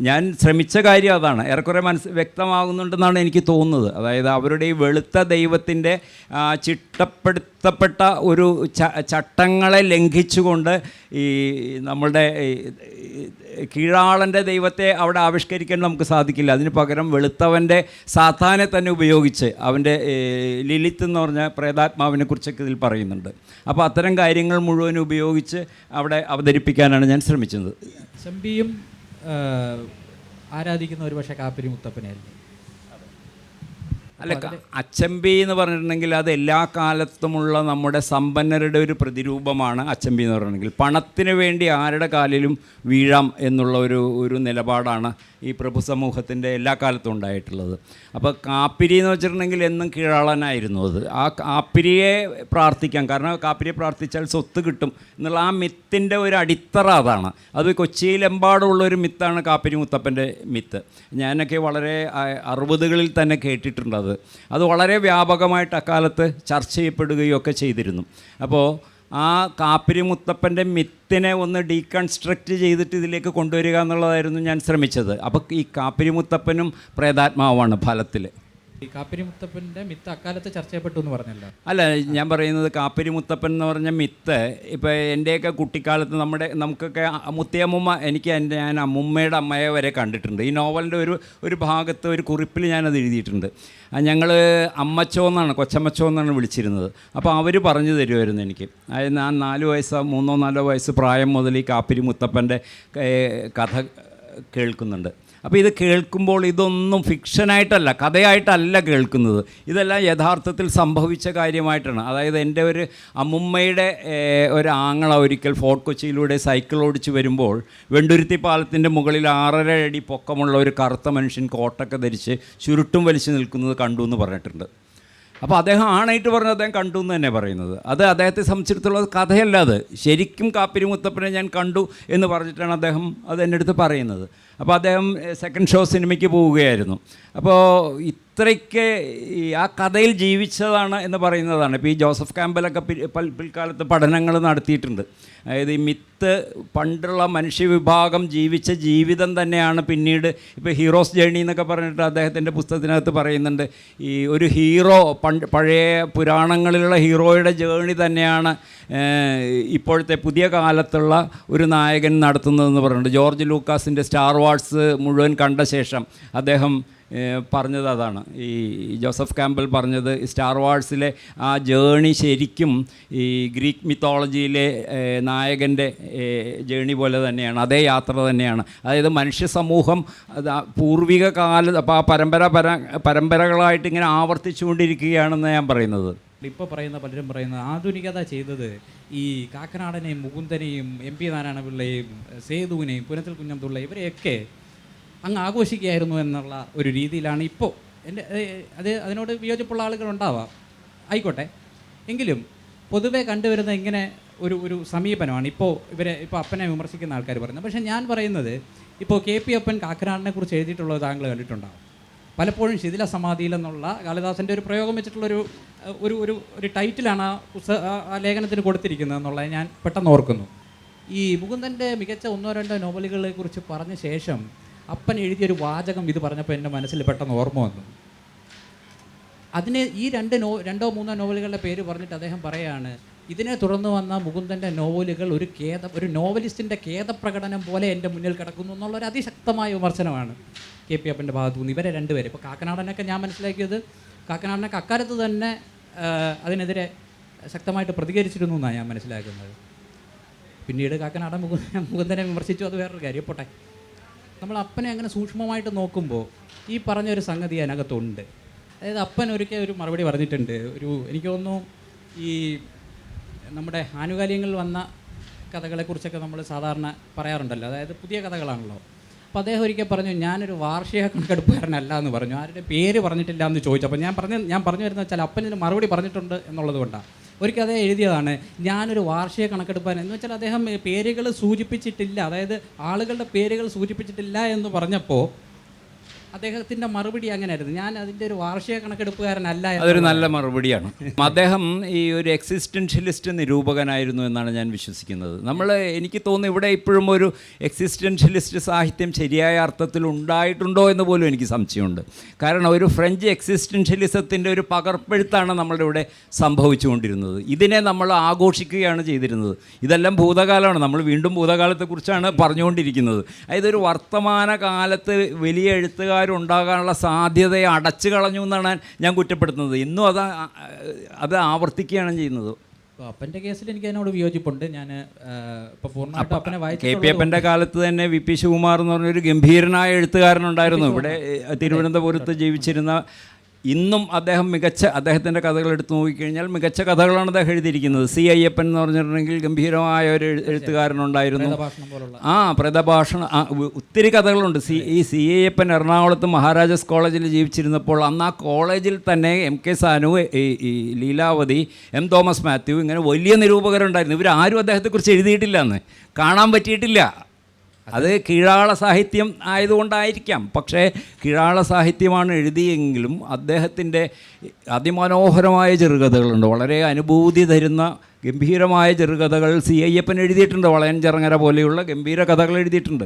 ഞാൻ ശ്രമിച്ച കാര്യം അതാണ്. ഏറെക്കുറെ വ്യക്തമാകുന്നുണ്ടെന്നാണ് എനിക്ക് തോന്നുന്നത്. അതായത് അവരുടെ ഈ വെളുത്ത ദൈവത്തിൻ്റെ ചിട്ടപ്പെടുത്തപ്പെട്ട ഒരു ചട്ടങ്ങളെ ലംഘിച്ചുകൊണ്ട് ഈ നമ്മളുടെ കീഴാളൻ്റെ ദൈവത്തെ അവിടെ ആവിഷ്കരിക്കാൻ നമുക്ക് സാധിക്കില്ല. അതിന് പകരം വെളുത്തവൻ്റെ സാത്താനെ തന്നെ ഉപയോഗിച്ച് അവൻ്റെ ലിലിത്ത് എന്ന് പറഞ്ഞ പ്രേതാത്മാവിനെ കുറിച്ചൊക്കെ ഇതിൽ പറയുന്നുണ്ട്. അപ്പോൾ അത്തരം കാര്യങ്ങൾ മുഴുവൻ ഉപയോഗിച്ച് അവിടെ അവതരിപ്പിക്കാനാണ് ഞാൻ ശ്രമിച്ചത്. ചെമ്പിയും ആരാധിക്കുന്ന ഒരു പക്ഷേ കാപ്പിരി മുത്തപ്പനായിരുന്നു. അല്ല, അച്ചമ്പി എന്ന് പറഞ്ഞിട്ടുണ്ടെങ്കിൽ അത് എല്ലാ കാലത്തുമുള്ള നമ്മുടെ സമ്പന്നരുടെ ഒരു പ്രതിരൂപമാണ് അച്ചമ്പി എന്ന് പറഞ്ഞിട്ടുണ്ടെങ്കിൽ. പണത്തിന് വേണ്ടി ആരുടെ കാലിലും വീഴാം എന്നുള്ള ഒരു നിലപാടാണ് ഈ പ്രഭു സമൂഹത്തിൻ്റെ എല്ലാ കാലത്തും ഉണ്ടായിട്ടുള്ളത്. അപ്പോൾ കാപ്പിരി എന്ന് വെച്ചിട്ടുണ്ടെങ്കിൽ എന്നും കീഴാളനായിരുന്നു. ആ കാപ്പിരിയെ പ്രാർത്ഥിക്കാം, കാരണം കാപ്പിരിയെ പ്രാർത്ഥിച്ചാൽ സ്വത്ത് കിട്ടും എന്നുള്ള ആ മിത്തിൻ്റെ ഒരു അടിത്തറ അതാണ്. അത് കൊച്ചിയിലെമ്പാടുള്ളൊരു മിത്താണ് കാപ്പിരി മുത്തപ്പൻ്റെ മിത്ത്. ഞാനൊക്കെ വളരെ 60കളിൽ തന്നെ കേട്ടിട്ടുണ്ട്. അത് വളരെ വ്യാപകമായിട്ട് അക്കാലത്ത് ചർച്ച ചെയ്യപ്പെടുകയും ഒക്കെ ചെയ്തിരുന്നു. അപ്പോൾ ആ കാപ്പിരി മുത്തപ്പൻ്റെ മിത്തിനെ ഒന്ന് ഡീകൺസ്ട്രക്റ്റ് ചെയ്തിട്ട് ഇതിലേക്ക് കൊണ്ടുവരിക എന്നുള്ളതായിരുന്നു ഞാൻ ശ്രമിച്ചത്. അപ്പോൾ ഈ കാപ്പിരി മുത്തപ്പനും പ്രേതാത്മാവാണ് ഫലത്തിൽ. ഈ കാപ്പിരി മുത്തപ്പൻ്റെ മിത്ത് അക്കാലത്ത് ചർച്ച ചെയ്യപ്പെട്ടു എന്ന് പറഞ്ഞല്ലോ. അല്ല, ഞാൻ പറയുന്നത് കാപ്പിരി മുത്തപ്പൻ എന്ന് പറഞ്ഞ മിത്ത് ഇപ്പോൾ എൻ്റെയൊക്കെ കുട്ടിക്കാലത്ത് നമുക്കൊക്കെ മുത്തിയമ്മൂമ്മ, ഞാൻ അമ്മുമ്മയുടെ അമ്മയെ വരെ കണ്ടിട്ടുണ്ട്. ഈ നോവലിൻ്റെ ഒരു ഭാഗത്ത് ഒരു കുറിപ്പിൽ ഞാനത് എഴുതിയിട്ടുണ്ട്. ഞങ്ങൾ അമ്മച്ചോ എന്നാണ്, കൊച്ചമ്മച്ചോ എന്നാണ് വിളിച്ചിരുന്നത്. അപ്പോൾ അവർ പറഞ്ഞു തരുമായിരുന്നു എനിക്ക്. അതായത് ഞാൻ 3-4 വയസ്സ് പ്രായം മുതൽ ഈ കാപ്പിരി മുത്തപ്പൻ്റെ കഥ കേൾക്കുന്നുണ്ട്. അപ്പോൾ ഇത് കേൾക്കുമ്പോൾ ഇതൊന്നും ഫിക്ഷനായിട്ടല്ല, കഥയായിട്ടല്ല കേൾക്കുന്നത്. ഇതെല്ലാം യഥാർത്ഥത്തിൽ സംഭവിച്ച കാര്യമായിട്ടാണ്. അതായത് എൻ്റെ ഒരു അമ്മുമ്മയുടെ ഒരു ആങ്ങള ഒരിക്കൽ ഫോർട്ട് കൊച്ചിയിലൂടെ സൈക്കിൾ ഓടിച്ച് വരുമ്പോൾ വെണ്ടുരുത്തി പാലത്തിൻ്റെ മുകളിൽ 6.5 അടി പൊക്കമുള്ള ഒരു കറുത്ത മനുഷ്യൻ കോട്ടൊക്കെ ധരിച്ച് ചുരുട്ടും വലിച്ചു നിൽക്കുന്നത് കണ്ടു എന്ന് പറഞ്ഞിട്ടുണ്ട്. അപ്പോൾ അദ്ദേഹം ആണായിട്ട് പറഞ്ഞത് അദ്ദേഹം കണ്ടു എന്ന് തന്നെ പറയുന്നത്. അത് അദ്ദേഹത്തെ സംബന്ധിച്ചിടത്തോളം കഥയല്ല, അത് ശരിക്കും കാപ്പിരി മുത്തപ്പനെ ഞാൻ കണ്ടു എന്ന് പറഞ്ഞിട്ടാണ് അദ്ദേഹം അത് എൻ്റെ അടുത്ത് പറയുന്നത്. അപ്പോൾ അദ്ദേഹം സെക്കൻഡ് ഷോ സിനിമയ്ക്ക് പോവുകയായിരുന്നു. അപ്പോൾ ഇത്രയ്ക്ക് ആ കഥയിൽ ജീവിച്ചതാണ് എന്ന് പറയുന്നതാണ്. ഇപ്പോൾ ഈ ജോസഫ് ക്യാമ്പലൊക്കെ പിൽക്കാലത്ത് പഠനങ്ങൾ നടത്തിയിട്ടുണ്ട്. അതായത് ഈ മിത്ത് പണ്ടുള്ള മനുഷ്യവിഭാഗം ജീവിച്ച ജീവിതം തന്നെയാണ് പിന്നീട് ഇപ്പോൾ ഹീറോസ് ജേണി എന്നൊക്കെ പറഞ്ഞിട്ട് അദ്ദേഹത്തിൻ്റെ പുസ്തകത്തിനകത്ത് പറയുന്നുണ്ട്. ഈ ഒരു ഹീറോ പഴയ പുരാണങ്ങളിലുള്ള ഹീറോയുടെ ജേണി തന്നെയാണ് ഇപ്പോഴത്തെ പുതിയ കാലത്തുള്ള ഒരു നായകൻ നടത്തുന്നതെന്ന് പറഞ്ഞിട്ടുണ്ട്. ജോർജ് ലൂക്കാസിൻ്റെ സ്റ്റാർ വാർസ് മുഴുവൻ കണ്ട ശേഷം അദ്ദേഹം പറഞ്ഞത് അതാണ്. ഈ ജോസഫ് ക്യാമ്പൽ പറഞ്ഞത് സ്റ്റാർ വാർസിലെ ആ ജേണി ശരിക്കും ഈ ഗ്രീക്ക് മിത്തോളജിയിലെ നായകൻ്റെ ജേണി പോലെ തന്നെയാണ്, അതേ യാത്ര തന്നെയാണ്. അതായത് മനുഷ്യ സമൂഹം പൂർവിക കാല അപ്പോൾ ആ പരമ്പരകളായിട്ട് ഇങ്ങനെ ആവർത്തിച്ചുകൊണ്ടിരിക്കുകയാണെന്ന് ഞാൻ പറയുന്നത്. ഇപ്പോൾ പറയുന്ന പലരും പറയുന്നത് ആധുനികത ചെയ്തത് ഈ കാക്കനാടനെയും മുകുന്ദനെയും എം പി നാരായണപിള്ളയെയും സേതുവിനെയും പുനത്തിൽ കുഞ്ഞബ്ദുള്ള ഇവരെയൊക്കെ അങ്ങ് ആഘോഷിക്കുകയായിരുന്നു എന്നുള്ള ഒരു രീതിയിലാണ് ഇപ്പോൾ എൻ്റെ അതിനോട് വിയോജിപ്പുള്ള ആളുകളുണ്ടാവാം, ആയിക്കോട്ടെ. എങ്കിലും പൊതുവെ കണ്ടുവരുന്ന ഇങ്ങനെ ഒരു സമീപനമാണ് ഇപ്പോൾ അപ്പനെ വിമർശിക്കുന്ന ആൾക്കാർ പറയുന്നത്. പക്ഷേ ഞാൻ പറയുന്നത്, ഇപ്പോൾ KP അപ്പൻ കാക്കനാടിനെ കുറിച്ച് എഴുതിയിട്ടുള്ളത് താങ്കൾ കണ്ടിട്ടുണ്ടാകും. പലപ്പോഴും ശിഥില സമാധിയിലെന്നുള്ള കാളിദാസൻ്റെ ഒരു പ്രയോഗം വെച്ചിട്ടുള്ളൊരു ഒരു ഒരു ഒരു ടൈറ്റിലാണ് ആ ലേഖനത്തിന് കൊടുത്തിരിക്കുന്നത് എന്നുള്ളത് ഞാൻ പെട്ടെന്ന് ഓർക്കുന്നു. ഈ മുകുന്ദൻ്റെ മികച്ച 1-2 നോവലുകളെ കുറിച്ച് പറഞ്ഞ ശേഷം അപ്പൻ എഴുതിയൊരു വാചകം ഇത് പറഞ്ഞപ്പോൾ എൻ്റെ മനസ്സിൽ പെട്ടെന്ന് ഓർമ്മ വന്നു. അതിന് ഈ 2-3 നോവലുകളുടെ പേര് പറഞ്ഞിട്ട് അദ്ദേഹം പറയുകയാണ്, ഇതിനെ തുടർന്ന് വന്ന മുകുന്ദൻ്റെ നോവലുകൾ ഒരു നോവലിസ്റ്റിൻ്റെ ഖേദപ്രകടനം പോലെ എൻ്റെ മുന്നിൽ കിടക്കുന്നു എന്നുള്ളൊരു അതിശക്തമായ വിമർശനമാണ് KP അപ്പൻ്റെ ഭാഗത്തു നിന്ന്. ഇവരെ രണ്ടുപേരെ ഇപ്പോൾ കാക്കനാടനൊക്കെ ഞാൻ മനസ്സിലാക്കിയത്, കാക്കനാടനൊക്കെ അക്കാലത്ത് തന്നെ അതിനെതിരെ ശക്തമായിട്ട് പ്രതികരിച്ചിരുന്നു എന്നാണ് ഞാൻ മനസ്സിലാക്കുന്നത്. പിന്നീട് കാക്കനാടൻ മുകുന്ദനെ വിമർശിച്ചു, അത് വേറൊരു കാര്യം. പോട്ടെ, നമ്മൾ അപ്പനെ അങ്ങനെ സൂക്ഷ്മമായിട്ട് നോക്കുമ്പോൾ ഈ പറഞ്ഞൊരു സംഗതി അതിനകത്തുണ്ട്. അതായത് അപ്പൻ ഒരിക്കൽ ഒരു മറുപടി പറഞ്ഞിട്ടുണ്ട്. എനിക്ക് തോന്നുന്നു ഈ നമ്മുടെ ആനുകാലികങ്ങളിൽ വന്ന കഥകളെക്കുറിച്ചൊക്കെ നമ്മൾ സാധാരണ പറയാറുണ്ടല്ലോ, അതായത് പുതിയ കഥകളാണല്ലോ. അപ്പോൾ അദ്ദേഹം ഒരിക്കൽ പറഞ്ഞു, ഞാനൊരു വാർഷിക കണക്കെടുപ്പുകാരനല്ല എന്ന് പറഞ്ഞു. ആരുടെ പേര് പറഞ്ഞിട്ടില്ല എന്ന് ചോദിച്ചു. അപ്പോൾ ഞാൻ പറഞ്ഞു വരുന്നത് വെച്ചാൽ അപ്പനിന് മറുപടി പറഞ്ഞിട്ടുണ്ട് എന്നുള്ളത് കൊണ്ടാണ്. ഒരിക്കൽ അദ്ദേഹം എഴുതിയതാണ്, ഞാനൊരു വാർഷിക കണക്കെടുപ്പാൻ എന്ന് വെച്ചാൽ അദ്ദേഹം പേരുകൾ സൂചിപ്പിച്ചിട്ടില്ല, അതായത് ആളുകളുടെ പേരുകൾ സൂചിപ്പിച്ചിട്ടില്ല എന്ന് പറഞ്ഞപ്പോൾ അദ്ദേഹത്തിൻ്റെ മറുപടി അങ്ങനെയായിരുന്നു, ഞാൻ അതിൻ്റെ ഒരു വാർഷിക കണക്കെടുപ്പുകാരനല്ല. അതൊരു നല്ല മറുപടിയാണ്. അദ്ദേഹം ഈ ഒരു എക്സിസ്റ്റൻഷ്യലിസ്റ്റ് നിരൂപകനായിരുന്നു എന്നാണ് ഞാൻ വിശ്വസിക്കുന്നത്. എനിക്ക് തോന്നുന്നു ഇവിടെ ഇപ്പോഴും ഒരു എക്സിസ്റ്റൻഷ്യലിസ്റ്റ് സാഹിത്യം ശരിയായ അർത്ഥത്തിൽ ഉണ്ടായിട്ടുണ്ടോ എന്ന് പോലും എനിക്ക് സംശയമുണ്ട്. കാരണം ഒരു ഫ്രഞ്ച് എക്സിസ്റ്റൻഷ്യലിസത്തിൻ്റെ ഒരു പകർപ്പെഴുത്താണ് നമ്മളുടെ ഇവിടെ സംഭവിച്ചുകൊണ്ടിരുന്നത്. ഇതിനെ നമ്മൾ ആഘോഷിക്കുകയാണ് ചെയ്തിരുന്നത്. ഇതെല്ലാം ഭൂതകാലമാണ്, നമ്മൾ വീണ്ടും ഭൂതകാലത്തെക്കുറിച്ചാണ് പറഞ്ഞുകൊണ്ടിരിക്കുന്നത്. അതായത് ഒരു വർത്തമാന കാലത്ത് വലിയ എഴുത്തുകാർ ഉണ്ടാകാനുള്ള സാധ്യതയെ അടച്ചു കളഞ്ഞു എന്നാണ് ഞാൻ കുറ്റപ്പെടുത്തുന്നത്. ഇന്നും അത് ആവർത്തിക്കുകയാണ് ചെയ്യുന്നത്. അപ്പൻ്റെ കേസിൽ എനിക്ക് അതിനോട് വിയോജിപ്പുണ്ട്. ഞാൻ ഇപ്പോൾ പൂർണ്ണമായിട്ടും അപ്പനെ KP അപ്പൻ്റെ കാലത്ത് തന്നെ VP ശിവകുമാർ എന്ന് പറഞ്ഞൊരു ഗംഭീരനായ എഴുത്തുകാരനുണ്ടായിരുന്നു ഇവിടെ തിരുവനന്തപുരത്ത് ജീവിച്ചിരുന്ന. ഇന്നും അദ്ദേഹത്തിൻ്റെ കഥകൾ എടുത്തു നോക്കിക്കഴിഞ്ഞാൽ മികച്ച കഥകളാണ് അദ്ദേഹം എഴുതിയിരിക്കുന്നത്. C അയ്യപ്പൻ എന്ന് പറഞ്ഞിട്ടുണ്ടെങ്കിൽ ഗംഭീരമായ ഒരു എഴുത്തുകാരനുണ്ടായിരുന്നു. പ്രേതഭാഷണം, ഒത്തിരി കഥകളുണ്ട്. ഈ C അയ്യപ്പൻ എറണാകുളത്ത് മഹാരാജാസ് കോളേജിൽ ജീവിച്ചിരുന്നപ്പോൾ അന്ന് ആ കോളേജിൽ തന്നെ MK സാനു, ഈ ലീലാവതി, M തോമസ് മാത്യു, ഇങ്ങനെ വലിയ നിരൂപകരുണ്ടായിരുന്നു. ഇവരാരും അദ്ദേഹത്തെക്കുറിച്ച് എഴുതിയിട്ടില്ല, എന്ന് കാണാൻ പറ്റിയിട്ടില്ല. അത് കീഴാള സാഹിത്യം ആയതുകൊണ്ടായിരിക്കാം. പക്ഷേ കീഴാള സാഹിത്യമാണ് എഴുതിയെങ്കിലും അദ്ദേഹത്തിൻ്റെ അതിമനോഹരമായ ചെറുകഥകളുണ്ട്. വളരെ അനുഭൂതി തരുന്ന ഗംഭീരമായ ചെറുകഥകൾ C അയ്യപ്പൻ എഴുതിയിട്ടുണ്ട്. വളയഞ്ചിറങ്ങര പോലെയുള്ള ഗംഭീര കഥകൾ എഴുതിയിട്ടുണ്ട്.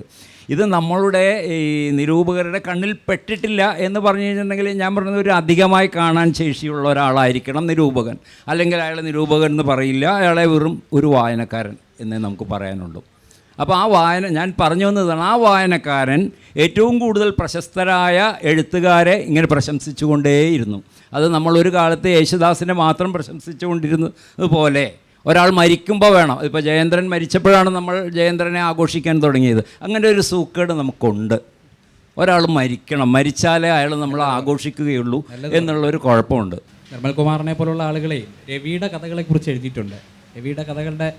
ഇത് നമ്മളുടെ ഈ നിരൂപകരുടെ കണ്ണിൽ പെട്ടിട്ടില്ല എന്ന് പറഞ്ഞു കഴിഞ്ഞിട്ടുണ്ടെങ്കിൽ ഞാൻ പറഞ്ഞത് ഒരു അധികമായി കാണാൻ ശേഷിയുള്ള ഒരാളായിരിക്കണം നിരൂപകൻ. അല്ലെങ്കിൽ അയാളെ നിരൂപകൻ എന്ന് പറയില്ല, അയാളെ വെറും ഒരു വായനക്കാരൻ എന്നേ നമുക്ക് പറയാനുള്ളൂ. അപ്പോൾ ഞാൻ പറഞ്ഞു വന്നതാണ്, ആ വായനക്കാരൻ ഏറ്റവും കൂടുതൽ പ്രശസ്തരായ എഴുത്തുകാരെ ഇങ്ങനെ പ്രശംസിച്ചുകൊണ്ടേയിരുന്നു. അത് നമ്മളൊരു കാലത്ത് യേശുദാസിനെ മാത്രം പ്രശംസിച്ചുകൊണ്ടിരുന്നത് പോലെ ഒരാൾ മരിക്കുമ്പോൾ വേണം. ഇപ്പോൾ ജയേന്ദ്രൻ മരിച്ചപ്പോഴാണ് നമ്മൾ ജയേന്ദ്രനെ ആഘോഷിക്കാൻ തുടങ്ങിയത്. അങ്ങനെ ഒരു സൂക്കേട് നമുക്കുണ്ട്. ഒരാൾ മരിച്ചാലേ അയാൾ നമ്മൾ ആഘോഷിക്കുകയുള്ളൂ എന്നുള്ളൊരു കുഴപ്പമുണ്ട്. നിർമ്മൽകുമാറിനെ പോലുള്ള ആളുകളെ രവിയുടെ കഥകളെക്കുറിച്ച് എഴുതിയിട്ടുണ്ട്. രവിയുടെ കഥകളുടെ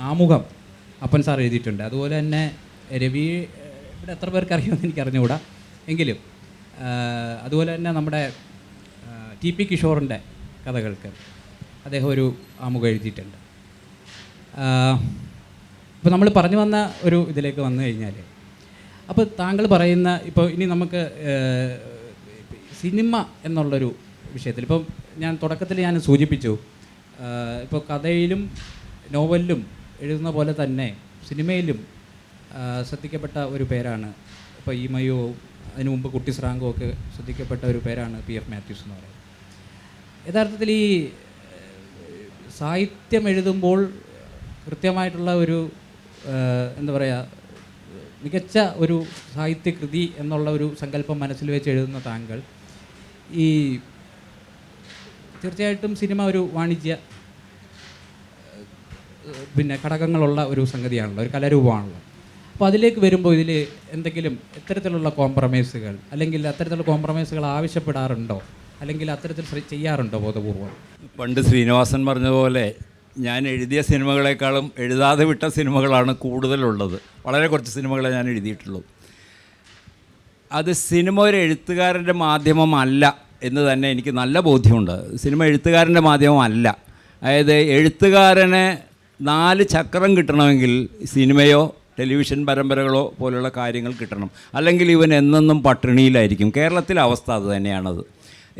ആമുഖം അപ്പൻ സാർ എഴുതിയിട്ടുണ്ട്. അതുപോലെ തന്നെ രവി ഇവിടെ എത്ര പേർക്ക് അറിയുമെന്ന് എനിക്ക് അറിഞ്ഞുകൂടാ, എങ്കിലും അതുപോലെ തന്നെ നമ്മുടെ TP കിഷോറിൻ്റെ കഥകൾക്ക് അദ്ദേഹം ഒരു ആമുഖം എഴുതിയിട്ടുണ്ട്. ഇപ്പോൾ നമ്മൾ പറഞ്ഞു വന്ന ഒരു ഇതിലേക്ക് വന്നു കഴിഞ്ഞാൽ, അപ്പോൾ താങ്കൾ പറയുന്ന ഇപ്പോൾ ഇനി നമുക്ക് സിനിമ എന്നുള്ളൊരു വിഷയത്തിൽ ഇപ്പം ഞാൻ തുടക്കത്തിൽ സൂചിപ്പിച്ചു, ഇപ്പോൾ കഥയിലും നോവലിലും എഴുതുന്ന പോലെ തന്നെ സിനിമയിലും ശ്രദ്ധിക്കപ്പെട്ട ഒരു പേരാണ്, ഇപ്പോൾ ഈമയോ അതിനു മുമ്പ് കുട്ടി സ്രാങ്കോ ഒക്കെ ശ്രദ്ധിക്കപ്പെട്ട ഒരു പേരാണ് PF മാത്യൂസ് എന്ന് പറയുന്നത്. യഥാർത്ഥത്തിൽ ഈ സാഹിത്യം എഴുതുമ്പോൾ കൃത്യമായിട്ടുള്ള ഒരു എന്താ പറയുക, മികച്ച ഒരു സാഹിത്യകൃതി എന്നുള്ള ഒരു സങ്കല്പം മനസ്സിൽ വെച്ച് എഴുതുന്ന താങ്കൾ ഈ തീർച്ചയായിട്ടും സിനിമ ഒരു വാണിജ്യ ഘടകങ്ങളുള്ള ഒരു സംഗതിയാണല്ലോ, ഒരു കലാരൂപമാണല്ലോ. അപ്പോൾ അതിലേക്ക് വരുമ്പോൾ ഇതിൽ എന്തെങ്കിലും ഇത്തരത്തിലുള്ള കോംപ്രമൈസുകൾ അല്ലെങ്കിൽ അത്തരത്തിലുള്ള കോംപ്രമൈസുകൾ ആവശ്യപ്പെടാറുണ്ടോ? അല്ലെങ്കിൽ അത്തരത്തിൽ ചെയ്യാറുണ്ടോ ബോധപൂർവം? പണ്ട് ശ്രീനിവാസൻ പറഞ്ഞതുപോലെ ഞാൻ എഴുതിയ സിനിമകളെക്കാളും എഴുതാതെ വിട്ട സിനിമകളാണ് കൂടുതലുള്ളത്. വളരെ കുറച്ച് സിനിമകളെ ഞാൻ എഴുതിയിട്ടുള്ളൂ. അത് സിനിമ ഒരു എഴുത്തുകാരൻ്റെ മാധ്യമമല്ല എന്ന് തന്നെ എനിക്ക് നല്ല ബോധ്യമുണ്ട്. സിനിമ എഴുത്തുകാരൻ്റെ മാധ്യമമല്ല. അതായത് എഴുത്തുകാരന് 4 ചക്രം കിട്ടണമെങ്കിൽ സിനിമയോ ടെലിവിഷൻ പരമ്പരകളോ പോലുള്ള കാര്യങ്ങൾ കിട്ടണം. അല്ലെങ്കിൽ ഇവൻ എന്നെന്നും പട്ടിണിയിലായിരിക്കും. കേരളത്തിലെ അവസ്ഥ അത് തന്നെയാണത്.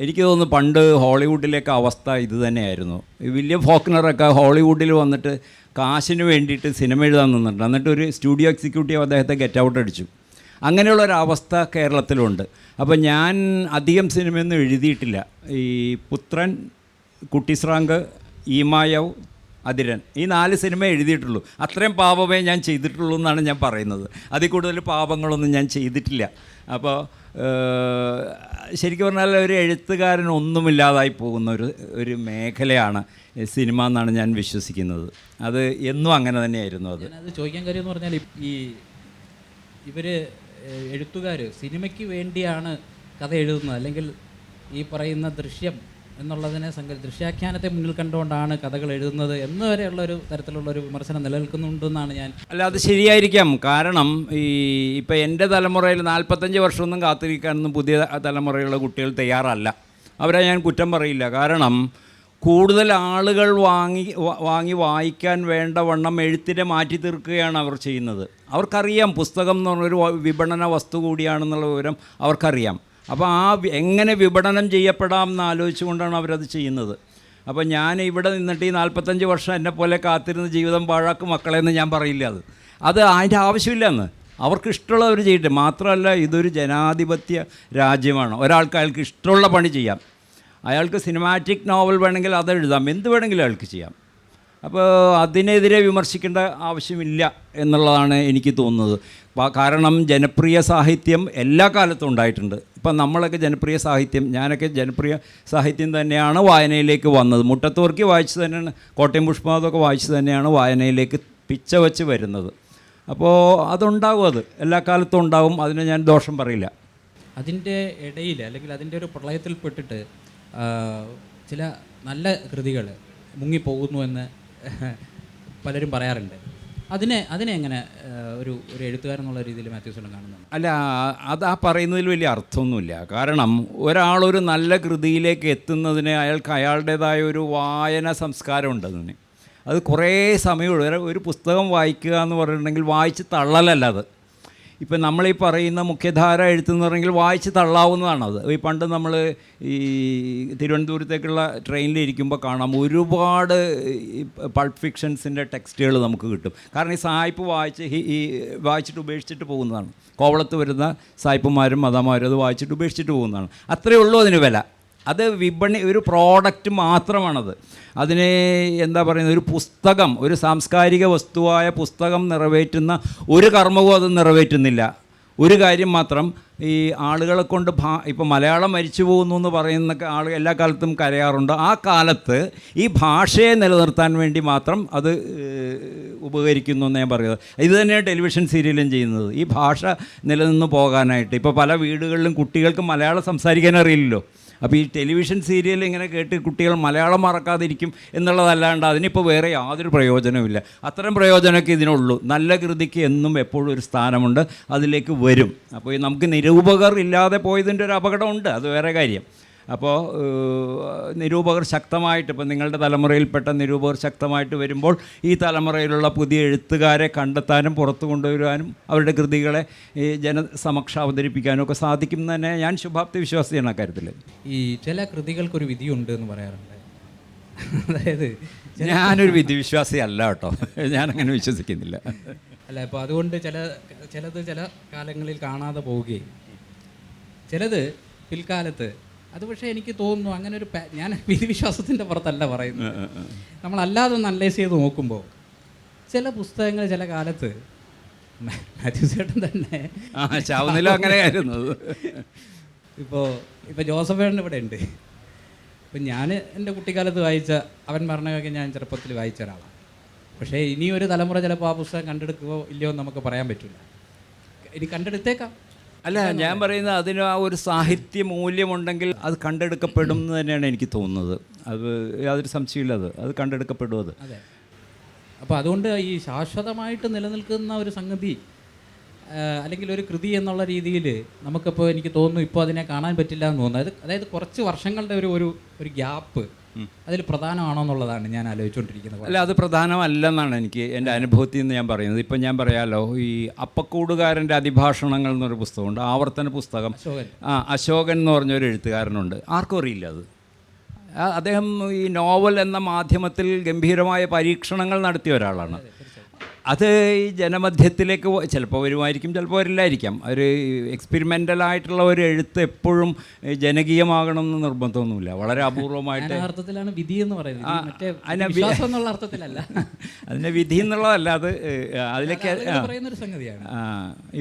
എനിക്ക് തോന്നുന്നു പണ്ട് ഹോളിവുഡിലേക്ക് അവസ്ഥ ഇത് തന്നെയായിരുന്നു. വില്യം ഫോക്നറൊക്കെ ഹോളിവുഡിൽ വന്നിട്ട് കാശിന് വേണ്ടിയിട്ട് സിനിമ എഴുതാൻ നിന്നിട്ടുണ്ട്. എന്നിട്ട് ഒരു സ്റ്റുഡിയോ എക്സിക്യൂട്ടീവ് അദ്ദേഹത്തെ ഗെറ്റ് ഔട്ട് അടിച്ചു. അങ്ങനെയുള്ളൊരവസ്ഥ കേരളത്തിലുണ്ട്. അപ്പോൾ ഞാൻ അധികം സിനിമയൊന്നും എഴുതിയിട്ടില്ല. ഈ പുത്രൻ, കുട്ടിസ്രാങ്ക്, ഈമായവ്, അതിരൻ, ഈ 4 സിനിമ എഴുതിയിട്ടുള്ളൂ. അത്രയും പാപമേ ഞാൻ ചെയ്തിട്ടുള്ളൂ എന്നാണ് ഞാൻ പറയുന്നത്. അതിൽ കൂടുതൽ പാപങ്ങളൊന്നും ഞാൻ ചെയ്തിട്ടില്ല. അപ്പോൾ ശരിക്കും പറഞ്ഞാൽ ഒരു എഴുത്തുകാരൻ ഒന്നുമില്ലാതായി പോകുന്ന ഒരു മേഖലയാണ് സിനിമ എന്നാണ് ഞാൻ വിശ്വസിക്കുന്നത്. അത് എന്നും അങ്ങനെ തന്നെയായിരുന്നു. അത് ചോദിക്കാൻ കാര്യം എന്ന് പറഞ്ഞാൽ ഇവർ എഴുത്തുകാർ സിനിമയ്ക്ക് വേണ്ടിയാണ് കഥ എഴുതുന്നത്, അല്ലെങ്കിൽ ഈ പറയുന്ന ദൃശ്യം എന്നുള്ളതിനെ ദൃശ്യാഖ്യാനത്തെ മുന്നിൽ കണ്ടുകൊണ്ടാണ് കഥകൾ എഴുതുന്നത് എന്ന് വരെയുള്ളൊരു തരത്തിലുള്ളൊരു വിമർശനം നിലനിൽക്കുന്നുണ്ടെന്നാണ് ഞാൻ. അല്ല, അത് ശരിയായിരിക്കാം. കാരണം ഇപ്പം എൻ്റെ തലമുറയിൽ 45 വർഷമൊന്നും കാത്തിരിക്കാനൊന്നും പുതിയ തലമുറയിലുള്ള കുട്ടികൾ തയ്യാറല്ല. അവരെ ഞാൻ കുറ്റം പറയില്ല. കാരണം കൂടുതൽ ആളുകൾ വാങ്ങി വായിക്കാൻ വേണ്ട വണ്ണം എഴുത്തിനെ മാറ്റി തീർക്കുകയാണ് അവർ ചെയ്യുന്നത്. അവർക്കറിയാം പുസ്തകം എന്ന് പറഞ്ഞൊരു വിപണന വസ്തു കൂടിയാണെന്നുള്ള വിവരം അവർക്കറിയാം. അപ്പോൾ എങ്ങനെ വിപണനം ചെയ്യപ്പെടാം എന്ന് ആലോചിച്ചുകൊണ്ടാണ് അവരത് ചെയ്യുന്നത്. അപ്പോൾ ഞാൻ ഇവിടെ നിന്നിട്ട് ഈ 45 വർഷം എന്നെപ്പോലെ കാത്തിരുന്ന ജീവിതം പാഴാക്കും മക്കളെന്ന് ഞാൻ പറയില്ല. അത് അതിൻ്റെ ആവശ്യമില്ലെന്ന് അവർക്ക് ഇഷ്ടമുള്ളവർ ചെയ്യട്ടെ. മാത്രമല്ല, ഇതൊരു ജനാധിപത്യ രാജ്യമാണ്. ഒരാൾക്ക് അയാൾക്ക് ഇഷ്ടമുള്ള പണി ചെയ്യാം. അയാൾക്ക് സിനിമാറ്റിക് നോവൽ വേണമെങ്കിൽ അത് എഴുതാം, എന്ത് വേണമെങ്കിലും അയാൾക്ക് ചെയ്യാം. അപ്പോൾ അതിനെതിരെ വിമർശിക്കേണ്ട ആവശ്യമില്ല എന്നുള്ളതാണ് എനിക്ക് തോന്നുന്നത്. കാരണം ജനപ്രിയ സാഹിത്യം എല്ലാ കാലത്തും ഉണ്ടായിട്ടുണ്ട്. ഇപ്പം നമ്മളൊക്കെ ജനപ്രിയ സാഹിത്യം, ഞാനൊക്കെ ജനപ്രിയ സാഹിത്യം തന്നെയാണ് വായനയിലേക്ക് വന്നത്. മുട്ടത്തുവർക്കി വായിച്ചു തന്നെയാണ്, കോട്ടയം പുഷ്പനാഥൊക്കെ വായിച്ചു തന്നെയാണ് വായനയിലേക്ക് പിച്ച വെച്ച് വരുന്നത്. അപ്പോൾ അതുണ്ടാവും, അത് എല്ലാ കാലത്തും ഉണ്ടാവും. അതിനെ ഞാൻ ദോഷം പറയില്ല. അതിൻ്റെ ഇടയിൽ അല്ലെങ്കിൽ അതിൻ്റെ ഒരു പ്രളയത്തിൽപ്പെട്ടിട്ട് ചില നല്ല കൃതികൾ മുങ്ങിപ്പോകുന്നു എന്ന് പലരും പറയാറുണ്ട്. അതിനെ എങ്ങനെ ഒരു എഴുത്തുകാരെന്നുള്ള രീതിയിൽ മാത്യു ചേട്ടൻ കാണുന്നത്? അല്ല, അത് ആ പറയുന്നതിൽ വലിയ അർത്ഥമൊന്നുമില്ല. കാരണം ഒരാളൊരു നല്ല കൃതിയിലേക്ക് എത്തുന്നതിന് അയാൾക്ക് അയാളുടേതായ ഒരു വായന സംസ്കാരമുണ്ട്. അത് കുറേ സമയമുള്ളൂ. ഒരു പുസ്തകം വായിക്കുക എന്ന് പറഞ്ഞിട്ടുണ്ടെങ്കിൽ വായിച്ച് തള്ളലല്ല അത്. ഇപ്പം നമ്മളീ പറയുന്ന മുഖ്യധാര എഴുത്തെന്ന് പറഞ്ഞെങ്കിൽ വായിച്ച് തള്ളാവുന്നതാണത്. ഈ പണ്ട് നമ്മൾ ഈ തിരുവനന്തപുരത്തേക്കുള്ള ട്രെയിനിലിരിക്കുമ്പോൾ കാണാം ഒരുപാട് പൾപ്പ് ഫിക്ഷൻസിൻ്റെ ടെക്സ്റ്റുകൾ നമുക്ക് കിട്ടും. കാരണം ഈ സായിപ്പ് വായിച്ചിട്ട് ഉപേക്ഷിച്ചിട്ട് പോകുന്നതാണ്. കോവളത്ത് വരുന്ന സായിപ്പുമാരും മദാമാരും അത് വായിച്ചിട്ട് ഉപേക്ഷിച്ചിട്ട് പോകുന്നതാണ്. അത്രയേ ഉള്ളൂ അതിന് വില. അത് ഒരു പ്രോഡക്റ്റ് മാത്രമാണത്. അതിനെ എന്താ പറയുന്നത്, ഒരു പുസ്തകം, ഒരു സാംസ്കാരിക വസ്തുവായ പുസ്തകം നിറവേറ്റുന്ന ഒരു കർമ്മവും അത് നിറവേറ്റുന്നില്ല. ഒരു കാര്യം മാത്രം, ഈ ആളുകളെ കൊണ്ട് ഇപ്പം മലയാളം മരിച്ചു പോകുന്നു എന്ന് പറയുന്ന ആൾ എല്ലാ കാലത്തും കരയാറുണ്ട്. ആ കാലത്ത് ഈ ഭാഷയെ നിലനിർത്താൻ വേണ്ടി മാത്രം അത് ഉപകരിക്കുന്നു എന്ന് ഞാൻ പറയുന്നത്. ഇത് തന്നെയാണ് ടെലിവിഷൻ സീരിയലും ചെയ്യുന്നത്, ഈ ഭാഷ നിലനിന്ന് പോകാനായിട്ട്. ഇപ്പോൾ പല വീടുകളിലും കുട്ടികൾക്ക് മലയാളം സംസാരിക്കാൻ അറിയില്ലല്ലോ. അപ്പോൾ ഈ ടെലിവിഷൻ സീരിയൽ ഇങ്ങനെ കേട്ട് കുട്ടികൾ മലയാളം മറക്കാതിരിക്കും എന്നുള്ളതല്ലാണ്ട് അതിനിപ്പോൾ വേറെ യാതൊരു പ്രയോജനവുമില്ല. അത്തരം പ്രയോജനമൊക്കെ ഇതിനുള്ളൂ. നല്ല കൃതിക്ക് എന്നും എപ്പോഴും ഒരു സ്ഥാനമുണ്ട്, അതിലേക്ക് വരും. അപ്പോൾ നമുക്ക് നിരൂപകർ ഇല്ലാതെ പോയതിൻ്റെ ഒരു അപകടമുണ്ട്, അത് വേറെ കാര്യം. അപ്പോൾ നിരൂപകർ ശക്തമായിട്ട്, ഇപ്പം നിങ്ങളുടെ തലമുറയിൽപ്പെട്ട നിരൂപകർ ശക്തമായിട്ട് വരുമ്പോൾ ഈ തലമുറയിലുള്ള പുതിയ എഴുത്തുകാരെ കണ്ടെത്താനും പുറത്തു കൊണ്ടുവരാനും അവരുടെ കൃതികളെ ജനസമക്ഷം അവതരിപ്പിക്കാനും ഒക്കെ സാധിക്കും എന്ന് തന്നെ ഞാൻ ശുഭാപ്തി വിശ്വാസിയാണ് അക്കാര്യത്തിൽ. ഈ ചില കൃതികൾക്കൊരു വിധിയുണ്ട് എന്ന് പറയാറുണ്ട്. അതായത് ഞാനൊരു വിധിവിശ്വാസി അല്ല കേട്ടോ, ഞാനങ്ങനെ വിശ്വസിക്കുന്നില്ല. അല്ല, ഇപ്പോൾ അതുകൊണ്ട് ചിലത് ചില കാലങ്ങളിൽ കാണാതെ പോവുകയും ചിലത് പിൽക്കാലത്ത്, അത് പക്ഷേ എനിക്ക് തോന്നുന്നു അങ്ങനെ ഒരു ഞാൻ വിധിവിശ്വാസത്തിൻ്റെ പുറത്തല്ല പറയുന്നത്. നമ്മളല്ലാതെ ഒന്ന് അനലൈസ് ചെയ്ത് നോക്കുമ്പോൾ ചില പുസ്തകങ്ങൾ ചില കാലത്ത് മാത്യു ചേട്ടൻ തന്നെ അങ്ങനെയായിരുന്നു. ഇപ്പോൾ ജോസഫ് ഏട്ടൻ ഇവിടെ ഉണ്ട്. ഇപ്പം ഞാൻ എൻ്റെ കുട്ടിക്കാലത്ത് വായിച്ച അവൻ മരണമൊക്കെ ഞാൻ ചെറുപ്പത്തിൽ വായിച്ച ഒരാളാണ്. പക്ഷേ ഇനിയൊരു തലമുറ ചിലപ്പോൾ ആ പുസ്തകം കണ്ടെടുക്കുകയോ ഇല്ലയോ എന്ന് നമുക്ക് പറയാൻ പറ്റില്ല. ഇനി കണ്ടെടുത്തേക്കാം, അല്ല, ഞാൻ പറയുന്നത് അതിന് ആ ഒരു സാഹിത്യ മൂല്യമുണ്ടെങ്കിൽ അത് കണ്ടെടുക്കപ്പെടും എന്ന് തന്നെയാണ് എനിക്ക് തോന്നുന്നത്. അത് യാതൊരു സംശയമില്ല, അത് കണ്ടെടുക്കപ്പെടും. അത് അതെ. അപ്പോൾ അതുകൊണ്ട് ഈ ശാശ്വതമായിട്ട് നിലനിൽക്കുന്ന ഒരു സംഗതി അല്ലെങ്കിൽ ഒരു കൃതി എന്നുള്ള രീതിയിൽ നമുക്കിപ്പോൾ എനിക്ക് തോന്നുന്നു ഇപ്പോൾ അതിനെ കാണാൻ പറ്റില്ല എന്ന് തോന്നുന്നത്. അതായത് കുറച്ച് വർഷങ്ങളുടെ ഒരു ഗ്യാപ്പ് അതിൽ പ്രധാനമാണോ എന്നുള്ളതാണ് ഞാൻ ആലോചിച്ചുകൊണ്ടിരിക്കുന്നത്. അല്ല, അത് പ്രധാനമല്ലെന്നാണ് എനിക്ക് എൻ്റെ അനുഭവത്തിൽ നിന്ന് ഞാൻ പറയുന്നത്. ഇപ്പം ഞാൻ പറയാമല്ലോ, ഈ അപ്പക്കൂടുകാരൻ്റെ അതിഭാഷണങ്ങൾ എന്നൊരു പുസ്തകമുണ്ട്, ആവർത്തന പുസ്തകം. അശോകൻ എന്ന് പറഞ്ഞൊരു എഴുത്തുകാരനുണ്ട്. ആർക്കും അറിയില്ല അത്. അദ്ദേഹം ഈ നോവൽ എന്ന മാധ്യമത്തിൽ ഗംഭീരമായ പരീക്ഷണങ്ങൾ നടത്തിയ ഒരാളാണ്. അത് ഈ ജനമധ്യത്തിലേക്ക് ചിലപ്പോൾ വരുമായിരിക്കും, ചിലപ്പോൾ വരില്ലായിരിക്കാം. ഒരു എക്സ്പെരിമെൻ്റലായിട്ടുള്ള ഒരു എഴുത്ത് എപ്പോഴും ജനകീയമാകണമെന്ന് നിർബന്ധമൊന്നുമില്ല. വളരെ അപൂർവമായിട്ട് അർത്ഥത്തിലാണ് വിധി എന്ന് പറയുന്നത്, അർത്ഥത്തിലല്ല. അതിൻ്റെ വിധി എന്നുള്ളതല്ല, അത് അതിലേക്ക്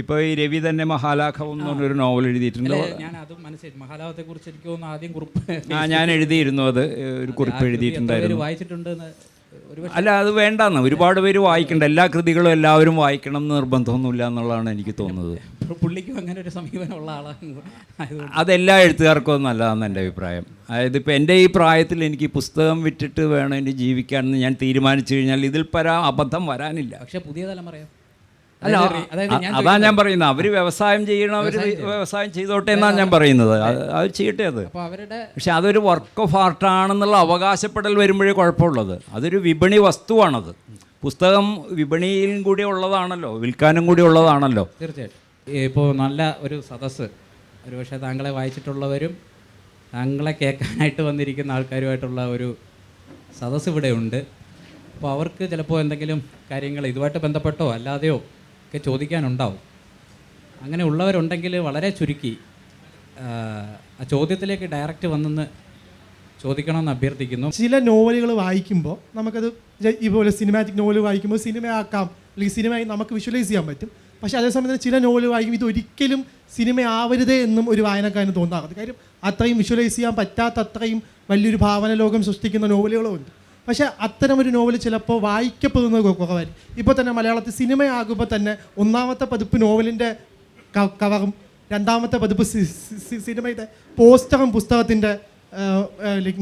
ഇപ്പോൾ ഈ രവി തന്നെ മഹാലാഘവം എന്ന് പറഞ്ഞൊരു നോവൽ എഴുതിയിട്ടുണ്ട്. ഞാൻ അതും മനസ്സിലായി. മഹാലാഘവത്തെ കുറിച്ച് എനിക്ക് തോന്നുന്നു ആദ്യം കുറിപ്പ് ഞാൻ എഴുതിയിരുന്നു, അത് ഒരു കുറിപ്പ് എഴുതിയിട്ടുണ്ടായിരുന്നു. വായിച്ചിട്ടുണ്ട്. അല്ല, അത് വേണ്ടെന്ന്. ഒരുപാട് പേര് വായിക്കണ്ട, എല്ലാ കൃതികളും എല്ലാവരും വായിക്കണം എന്ന് നിർബന്ധമൊന്നുമില്ല എന്നുള്ളതാണ് എനിക്ക് തോന്നുന്നത്. പുള്ളിക്കും അങ്ങനെ ഒരു സമീപനമുള്ള ആളാണ്. അതെല്ലാ എഴുത്തുകാർക്കും അത് നല്ലതാണെന്ന് എൻ്റെ അഭിപ്രായം. അതായത് ഇപ്പോൾ എൻ്റെ ഈ പ്രായത്തിൽ എനിക്ക് പുസ്തകം വിറ്റിട്ട് വേണം എനിക്ക് ജീവിക്കാനെന്ന് ഞാൻ തീരുമാനിച്ചു കഴിഞ്ഞാൽ ഇതിൽ പരം അബദ്ധം വരാനില്ല. പക്ഷേ പുതിയ തലമുറയോ അല്ല, അതാ ഞാൻ പറയുന്നത്. അവർ വ്യവസായം ചെയ്യണം, അവർ വ്യവസായം ചെയ്തോട്ടെ എന്നാണ് ഞാൻ പറയുന്നത്. അത് ചെയ്യട്ടെ. അത് പക്ഷെ അതൊരു വർക്ക് ഓഫ് ആർട്ടാണെന്നുള്ള അവകാശപ്പെടൽ വരുമ്പോഴേ കുഴപ്പമുള്ളത്. അതൊരു വിപണി വസ്തുവാണത്. പുസ്തകം വിപണിയിലും കൂടി ഉള്ളതാണല്ലോ, വിൽക്കാനും കൂടി ഉള്ളതാണല്ലോ. തീർച്ചയായിട്ടും. ഇപ്പോൾ നല്ല ഒരു സദസ്സ്, ഒരു പക്ഷേ താങ്കളെ വായിച്ചിട്ടുള്ളവരും താങ്കളെ കേൾക്കാനായിട്ട് വന്നിരിക്കുന്ന ആൾക്കാരുമായിട്ടുള്ള ഒരു സദസ്സ് ഇവിടെ ഉണ്ട്. അപ്പോൾ അവർക്ക് ചിലപ്പോൾ എന്തെങ്കിലും കാര്യങ്ങൾ ഇതുമായിട്ട് ബന്ധപ്പെട്ടോ അല്ലാതെയോ ഒക്കെ ചോദിക്കാനുണ്ടാവും. അങ്ങനെ ഉള്ളവരുണ്ടെങ്കിൽ വളരെ ചുരുക്കി ആ ചോദ്യത്തിലേക്ക് ഡയറക്റ്റ് വന്നെന്ന് ചോദിക്കണമെന്ന് അഭ്യർത്ഥിക്കുന്നു. ചില നോവലുകൾ വായിക്കുമ്പോൾ നമുക്കത് ഇതുപോലെ സിനിമാറ്റിക് നോവൽ വായിക്കുമ്പോൾ സിനിമയാക്കാം, അല്ലെങ്കിൽ സിനിമയായി നമുക്ക് വിഷ്വലൈസ് ചെയ്യാൻ പറ്റും. പക്ഷേ അതേസമയം തന്നെ ചില നോവൽ വായിക്കുമ്പോൾ ഇതൊരിക്കലും സിനിമയാവരുതേ എന്നും ഒരു വായനക്കാരന് തോന്നാറുണ്ട്. കാര്യം അത്രയും വിഷ്വലൈസ് ചെയ്യാൻ പറ്റാത്ത അത്രയും വലിയൊരു ഭാവന ലോകം സൃഷ്ടിക്കുന്ന നോവലുകളും ഉണ്ട്. പക്ഷേ അത്തരമൊരു നോവൽ ചിലപ്പോൾ വായിക്കപ്പെടുന്നത് കുറവായിരിക്കും. ഇപ്പോൾ തന്നെ മലയാളത്തിൽ സിനിമയാകുമ്പോൾ തന്നെ ഒന്നാമത്തെ പതിപ്പ് നോവലിൻ്റെ കവറും രണ്ടാമത്തെ പതിപ്പ് സിനിമയുടെ പോസ്റ്ററും പുസ്തകത്തിൻ്റെ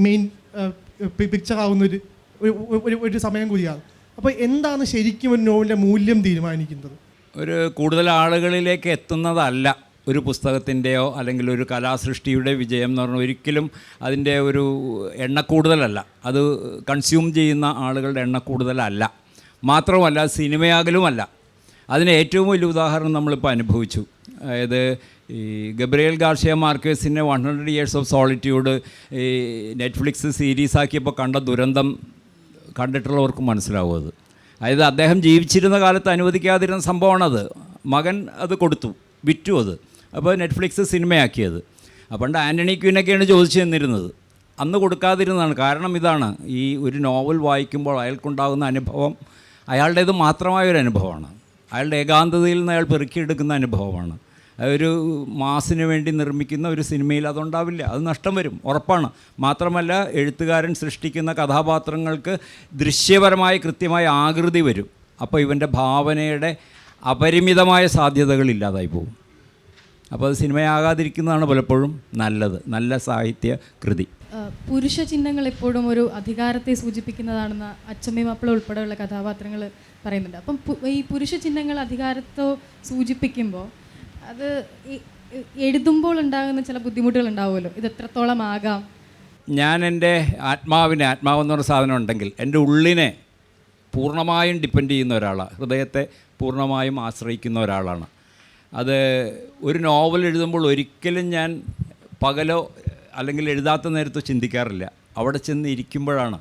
മെയിൻ പിക്ചറാവുന്ന ഒരു സമയം കൂടിയാണ്. അപ്പോൾ എന്താണ് ശരിക്കും ഒരു നോവലിൻ്റെ മൂല്യം തീരുമാനിക്കുന്നത്? ഒരു കൂടുതൽ ആളുകളിലേക്ക് എത്തുന്നതല്ല ഒരു പുസ്തകത്തിൻ്റെയോ അല്ലെങ്കിൽ ഒരു കലാസൃഷ്ടിയുടെ വിജയം എന്ന് പറഞ്ഞാൽ ഒരിക്കലും അതിൻ്റെ ഒരു എണ്ണക്കൂടുതലല്ല. അത് കൺസ്യൂം ചെയ്യുന്ന ആളുകളുടെ എണ്ണക്കൂടുതലല്ല. മാത്രമല്ല സിനിമയാകലുമല്ല. അതിന് ഏറ്റവും വലിയ ഉദാഹരണം നമ്മളിപ്പോൾ അനുഭവിച്ചു. അതായത് ഈ ഗബ്രിയേൽ ഗാർഷ്യ മാർക്വേസിൻ്റെ 100 Years ഓഫ് സോളിറ്റ്യൂഡ് ഈ നെറ്റ്ഫ്ലിക്സ് സീരീസാക്കിയപ്പോൾ കണ്ട ദുരന്തം കണ്ടിട്ടുള്ളവർക്ക് മനസ്സിലാവും. അത് അതായത് അദ്ദേഹം ജീവിച്ചിരുന്ന കാലത്ത് അനുവദിക്കാതിരുന്ന സംഭവമാണത്. മകൻ അത് കൊടുത്തു, വിറ്റു. അത് അപ്പോൾ നെറ്റ്ഫ്ലിക്സ് സിനിമയാക്കിയത്. പണ്ട് ആൻ്റണി ക്വീനൊക്കെയാണ് ചോദിച്ചു തന്നിരുന്നത്. അന്ന് കൊടുക്കാതിരുന്നതാണ്. കാരണം ഇതാണ്, ഈ ഒരു നോവൽ വായിക്കുമ്പോൾ അയാൾക്കുണ്ടാകുന്ന അനുഭവം അയാളുടേത് മാത്രമായൊരു അനുഭവമാണ്. അയാളുടെ ഏകാന്തതയിൽ നിന്ന് അയാൾ പെറുക്കിയെടുക്കുന്ന അനുഭവമാണ്. ഒരു മാസിന് വേണ്ടി നിർമ്മിക്കുന്ന ഒരു സിനിമയിൽ അതുണ്ടാവില്ല. അത് നഷ്ടം വരും, ഉറപ്പാണ്. മാത്രമല്ല എഴുത്തുകാരൻ സൃഷ്ടിക്കുന്ന കഥാപാത്രങ്ങൾക്ക് ദൃശ്യപരമായ കൃത്യമായ ആകൃതി വരും. അപ്പോൾ ഇവൻ്റെ ഭാവനയുടെ അപരിമിതമായ സാധ്യതകൾ ഇല്ലാതായി പോകും. അപ്പോൾ അത് സിനിമയാകാതിരിക്കുന്നതാണ് പലപ്പോഴും നല്ലത്. നല്ല സാഹിത്യ കൃതി. പുരുഷ ചിഹ്നങ്ങൾ എപ്പോഴും ഒരു അധികാരത്തെ സൂചിപ്പിക്കുന്നതാണെന്ന് അച്ചമ്മയും അപ്പളും ഉൾപ്പെടെയുള്ള കഥാപാത്രങ്ങൾ പറയുന്നുണ്ട്. അപ്പം ഈ പുരുഷ ചിഹ്നങ്ങൾ അധികാരത്തെ സൂചിപ്പിക്കുമ്പോൾ അത് എഴുതുമ്പോൾ ഉണ്ടാകുന്ന ചില ബുദ്ധിമുട്ടുകൾ ഉണ്ടാവുമല്ലോ. ഇത് എത്രത്തോളം ആകാം? ഞാൻ എൻ്റെ ആത്മാവെന്ന് പറഞ്ഞ സാധനം ഉണ്ടെങ്കിൽ എൻ്റെ ഉള്ളിനെ പൂർണ്ണമായും ഡിപ്പെൻഡ് ചെയ്യുന്ന ഒരാളാണ്. ഹൃദയത്തെ പൂർണ്ണമായും ആശ്രയിക്കുന്ന ഒരാളാണ്. അത് ഒരു നോവൽ എഴുതുമ്പോൾ ഒരിക്കലും ഞാൻ പകലോ അല്ലെങ്കിൽ എഴുതാത്ത നേരത്തോ ചിന്തിക്കാറില്ല. അവിടെ ചെന്ന് ഇരിക്കുമ്പോഴാണ്.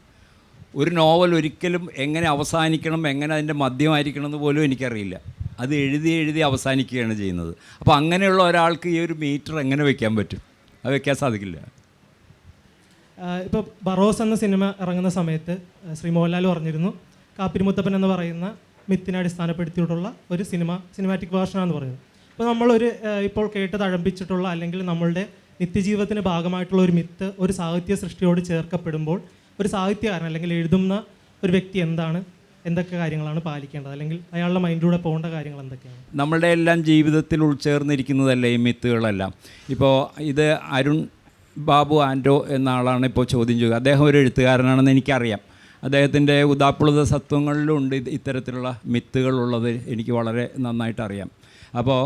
ഒരു നോവൽ ഒരിക്കലും എങ്ങനെ അവസാനിക്കണം, എങ്ങനെ അതിൻ്റെ മധ്യമായിരിക്കണം എന്ന് പോലും എനിക്കറിയില്ല. അത് എഴുതി അവസാനിക്കുകയാണ് ചെയ്യുന്നത്. അപ്പോൾ അങ്ങനെയുള്ള ഒരാൾക്ക് ഈ ഒരു മീറ്റർ എങ്ങനെ വയ്ക്കാൻ പറ്റും? അത് വയ്ക്കാൻ സാധിക്കില്ല. ഇപ്പോൾ ബറോസ് എന്ന സിനിമ ഇറങ്ങുന്ന സമയത്ത് ശ്രീ മോഹൻലാൽ പറഞ്ഞിരുന്നു, കാപ്പിരിമുത്തപ്പൻ എന്ന് പറയുന്ന മിത്തിനെ അടിസ്ഥാനപ്പെടുത്തിയിട്ടുള്ള ഒരു സിനിമാറ്റിക് വേർഷനാണെന്ന് പറയുന്നത്. ഇപ്പോൾ നമ്മളൊരു ഇപ്പോൾ കേട്ട് തഴമ്പിച്ചിട്ടുള്ള അല്ലെങ്കിൽ നമ്മളുടെ നിത്യജീവിതത്തിൻ്റെ ഭാഗമായിട്ടുള്ള ഒരു മിത്ത് ഒരു സാഹിത്യ സൃഷ്ടിയോട് ചേർക്കപ്പെടുമ്പോൾ ഒരു സാഹിത്യകാരൻ അല്ലെങ്കിൽ എഴുതുന്ന ഒരു വ്യക്തി എന്താണ് എന്തൊക്കെ കാര്യങ്ങളാണ് പാലിക്കേണ്ടത്, അല്ലെങ്കിൽ അയാളുടെ മൈൻഡിലൂടെ പോകേണ്ട കാര്യങ്ങൾ എന്തൊക്കെയാണ്? നമ്മളുടെ എല്ലാം ജീവിതത്തിൽ ഉൾച്ചേർന്നിരിക്കുന്നതല്ലേ ഈ മിത്തുകളെല്ലാം. ഇപ്പോൾ ഇത് അരുൺ ബാബു ആൻഡോ എന്ന ആളാണ് ഇപ്പോൾ ചോദ്യം ചെയ്യുക. അദ്ദേഹം ഒരു എഴുത്തുകാരനാണെന്ന് എനിക്കറിയാം. അദ്ദേഹത്തിൻ്റെ ഉദാപ്പുളത സത്വങ്ങളിലുണ്ട് ഇത്തരത്തിലുള്ള മിത്തുകളുള്ളത് എനിക്ക് വളരെ നന്നായിട്ട് അറിയാം. അപ്പോൾ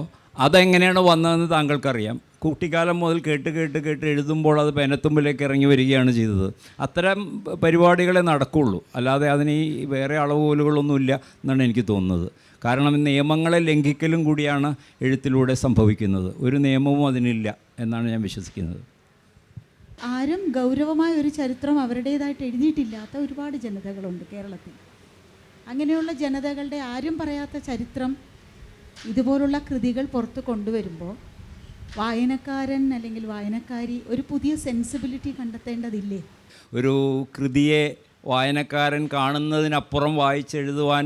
അതെങ്ങനെയാണ് വന്നതെന്ന് താങ്കൾക്കറിയാം. കുട്ടിക്കാലം മുതൽ കേട്ട് എഴുതുമ്പോൾ അത് പേനത്തുമ്പിലേക്ക് ഇറങ്ങി വരികയാണ് ചെയ്തത്. അത്തരം പരിപാടികളെ നടക്കുകയുള്ളൂ, അല്ലാതെ അതിന് ഈ വേറെ അളവുകോലുകളൊന്നുമില്ല എന്നാണ് എനിക്ക് തോന്നുന്നത്. കാരണം നിയമങ്ങളെ ലംഘിക്കലും കൂടിയാണ് എഴുത്തിലൂടെ സംഭവിക്കുന്നത്. ഒരു നിയമവും അതിനില്ല എന്നാണ് ഞാൻ വിശ്വസിക്കുന്നത്. ആരും ഗൗരവമായ ഒരു ചരിത്രം അവരുടേതായിട്ട് എഴുതിയിട്ടില്ലാത്ത ഒരുപാട് ജനതകളുണ്ട് കേരളത്തിൽ. അങ്ങനെയുള്ള ജനതകളുടെ ആരും പറയാത്ത ചരിത്രം ഇതുപോലുള്ള കൃതികൾ പുറത്ത് കൊണ്ടുവരുമ്പോൾ വായനക്കാരൻ അല്ലെങ്കിൽ വായനക്കാരി ഒരു പുതിയ സെൻസിബിലിറ്റി കണ്ടെത്തേണ്ടതില്ലേ? ഒരു കൃതിയെ വായനക്കാരൻ കാണുന്നതിനപ്പുറം വായിച്ചെഴുതുവാൻ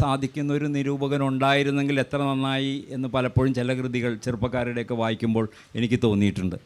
സാധിക്കുന്ന ഒരു നിരൂപകൻ ഉണ്ടായിരുന്നെങ്കിൽ എത്ര നന്നായി എന്ന് പലപ്പോഴും ചില കൃതികൾ ചെറുപ്പക്കാരുടെയൊക്കെ വായിക്കുമ്പോൾ എനിക്ക് തോന്നിയിട്ടുണ്ട്.